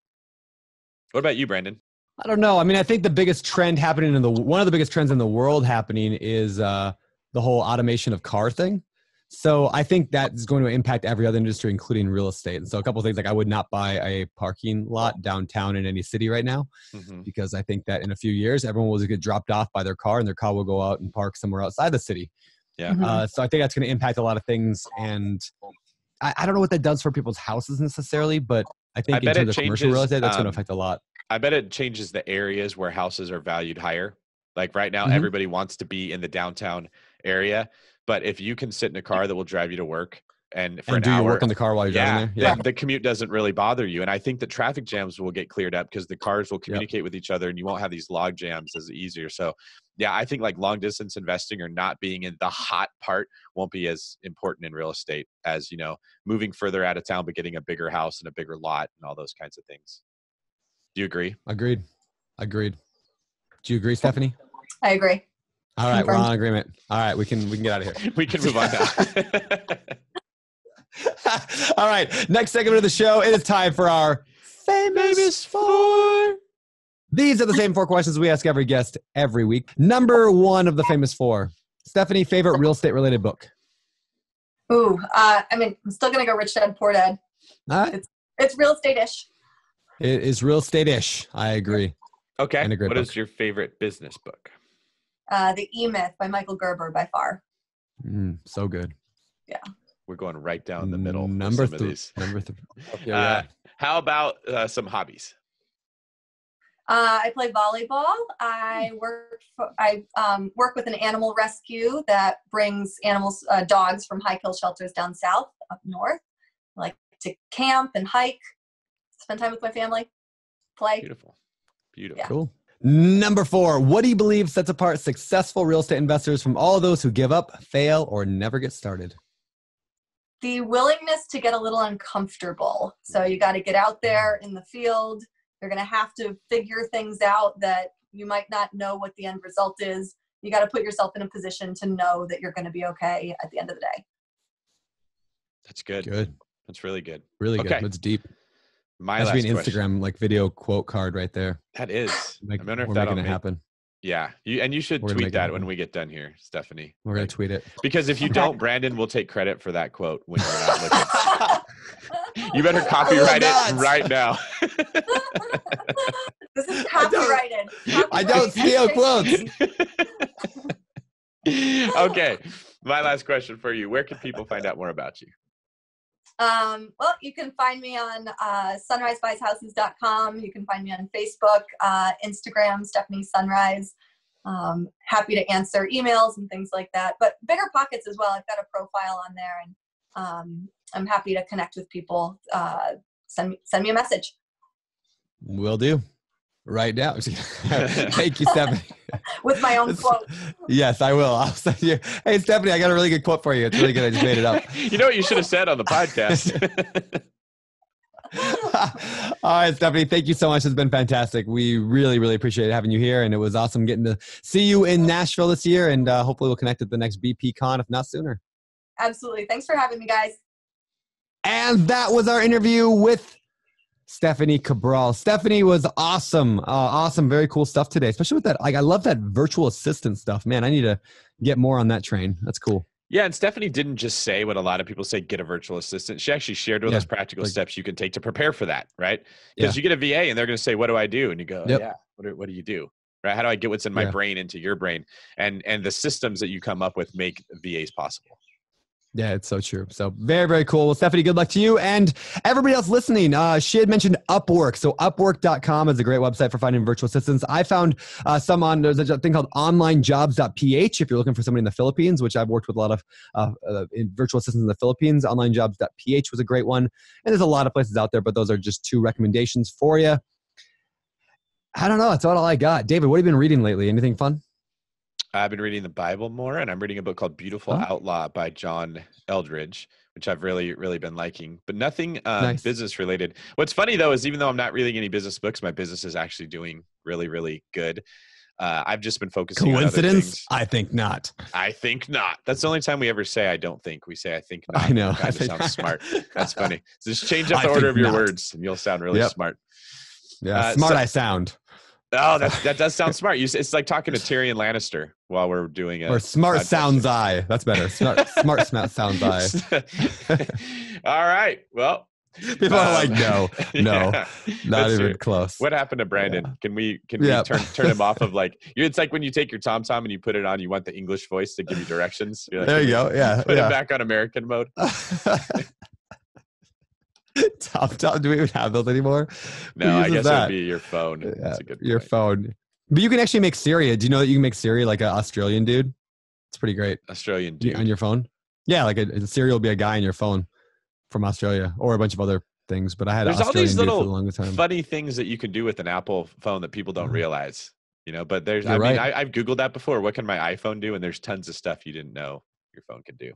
What about you, Brandon? I don't know. I mean, I think the biggest trend happening one of the biggest trends in the world happening is the whole automation of car thing. So I think that is going to impact every other industry, including real estate. And so a couple of things, like I would not buy a parking lot downtown in any city right now, because I think that in a few years, everyone will get dropped off by their car, and their car will go out and park somewhere outside the city. Yeah. So I think that's going to impact a lot of things. And I don't know what that does for people's houses necessarily, but I think in terms of commercial real estate, that's going to affect a lot. I bet it changes the areas where houses are valued higher. Like right now, everybody wants to be in the downtown area. But if you can sit in a car that will drive you to work and for an do hour, your work in the car while you're driving there, then the commute doesn't really bother you. And I think that traffic jams will get cleared up because the cars will communicate with each other, and you won't have these log jams as easier. So yeah, I think like long distance investing or not being in the hot part won't be as important in real estate as, moving further out of town, but getting a bigger house and a bigger lot and all those kinds of things. Do you agree? Agreed. Do you agree, Stephanie? I agree. All right, we're on agreement. All right, we can get out of here. We can move on now. All right, next segment of the show, it is time for our Famous Four. These are the same 4 questions we ask every guest every week. Number 1 of the Famous Four. Stephanie, favorite real estate related book? Ooh, I'm still going to go Rich Dad, Poor Dad. All right. It's real estate-ish. It is real estate-ish. I agree. Okay. What is your favorite business book? The E-Myth by Michael Gerber, by far. So good. Yeah. We're going right down the middle. Number 3. How about some hobbies? I play volleyball. I work with an animal rescue that brings dogs from high kill shelters down south, up north. I like to camp and hike, spend time with my family, play. Beautiful. Yeah. Cool. Number 4, what do you believe sets apart successful real estate investors from all those who give up, fail, or never get started? The willingness to get a little uncomfortable. So you got to get out there in the field. You're going to have to figure things out that you might not know what the end result is. You got to put yourself in a position to know that you're going to be okay at the end of the day. That's good. Good. That's really good. Really good. That's deep. My last question. Instagram video quote card right there. That is. I wonder if that'll happen. Yeah, you should tweet that when we get done here, Stephanie. We're gonna tweet it, because if you don't, Brandon will take credit for that quote when you're not looking. You better copyright it right now. This is copyrighted. I don't steal quotes. Okay, my last question for you: where can people find out more about you? Well, you can find me on sunrisebuyshouses.com. You can find me on Facebook, Instagram, Stephanie Sunrise. Happy to answer emails and things like that. But Bigger Pockets as well. I've got a profile on there, and I'm happy to connect with people. Send me a message. Will do. Right now. Thank you, Stephanie. With my own quote. Yes, I will. I'll send you. Hey, Stephanie, I got a really good quote for you. It's really good. I just made it up. You know what you should have said on the podcast? All right, Stephanie, thank you so much. It's been fantastic. We really, really appreciate having you here. And it was awesome getting to see you in Nashville this year. And hopefully we'll connect at the next BP Con, if not sooner. Absolutely. Thanks for having me, guys. And that was our interview with Stephanie Cabral. Stephanie was awesome. Awesome. Very cool stuff today, especially with that. Like, I love that virtual assistant stuff, man. I need to get more on that train. That's cool. Yeah. And Stephanie didn't just say what a lot of people say, get a virtual assistant. She actually shared with us practical steps you can take to prepare for that. Right. Because you get a VA and they're going to say, what do I do? And you go, what do you do? Right. How do I get what's in my brain into your brain? And the systems that you come up with make VAs possible. Yeah, it's so true. So very, very cool. Well, Stephanie, good luck to you and everybody else listening. She had mentioned Upwork. So Upwork.com is a great website for finding virtual assistants. I found there's a thing called onlinejobs.ph if you're looking for somebody in the Philippines, which I've worked with a lot of virtual assistants in the Philippines. Onlinejobs.ph was a great one. And there's a lot of places out there, but those are just 2 recommendations for you. I don't know. That's all I got. David, what have you been reading lately? Anything fun? I've been reading the Bible more, and I'm reading a book called Beautiful Outlaw by John Eldridge, which I've really, really been liking, but nothing business related. What's funny though, is even though I'm not reading any business books, my business is actually doing really, really good. I've just been focusing Coincidence? on other things. I think not. I think not. That's the only time we ever say I don't think. We say I think not. I know. That kind of sounds smart. That's funny. So just change up the order of your words and you'll sound really smart. Yeah, smart I sound. Oh, that does sound smart. It's like talking to Tyrion Lannister while we're doing it. Or smart sounds I. That's better. Smart sounds I. All right. Well, people are like, no, not even close. What happened to Brandon? Yeah. Can we turn him off of like? It's like when you take your TomTom and you put it on. You want the English voice to give you directions. Like, there you go. Yeah. Put him back on American mode. TomTom, do we even have those anymore? No, I guess it would be your phone. Yeah, that's a good point. Your phone. But you can actually make Siri. Do you know that you can make Siri like an Australian dude? It's pretty great. Australian dude on your phone? Yeah, like a Siri will be a guy in your phone from Australia or a bunch of other things. But I had there's Australian all these little for the longest time. funny things that you can do with an Apple phone that people don't realize. But there's You're right. I've Googled that before. What can my iPhone do? And there's tons of stuff you didn't know your phone could do.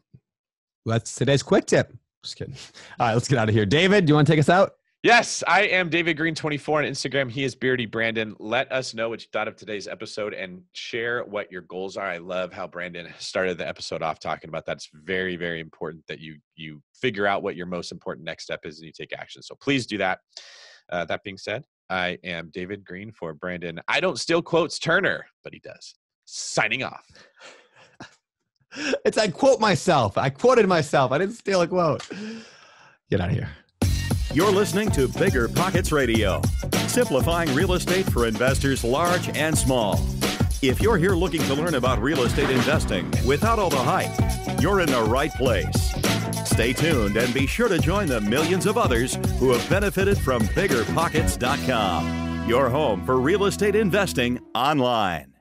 Well, that's today's quick tip. Just kidding. All right, let's get out of here. David, do you want to take us out? Yes, I am David Green 24 on Instagram. He is Beardy Brandon. Let us know what you thought of today's episode and share what your goals are. I love how Brandon started the episode off talking about that. It's very, very important that you figure out what your most important next step is and you take action. So please do that. That being said, I am David Green for Brandon. I don't steal quotes Turner, but he does. Signing off. I quote myself. I quoted myself. I didn't steal a quote. Get out of here. You're listening to Bigger Pockets Radio, simplifying real estate for investors large and small. If you're here looking to learn about real estate investing without all the hype, you're in the right place. Stay tuned and be sure to join the millions of others who have benefited from BiggerPockets.com, your home for real estate investing online.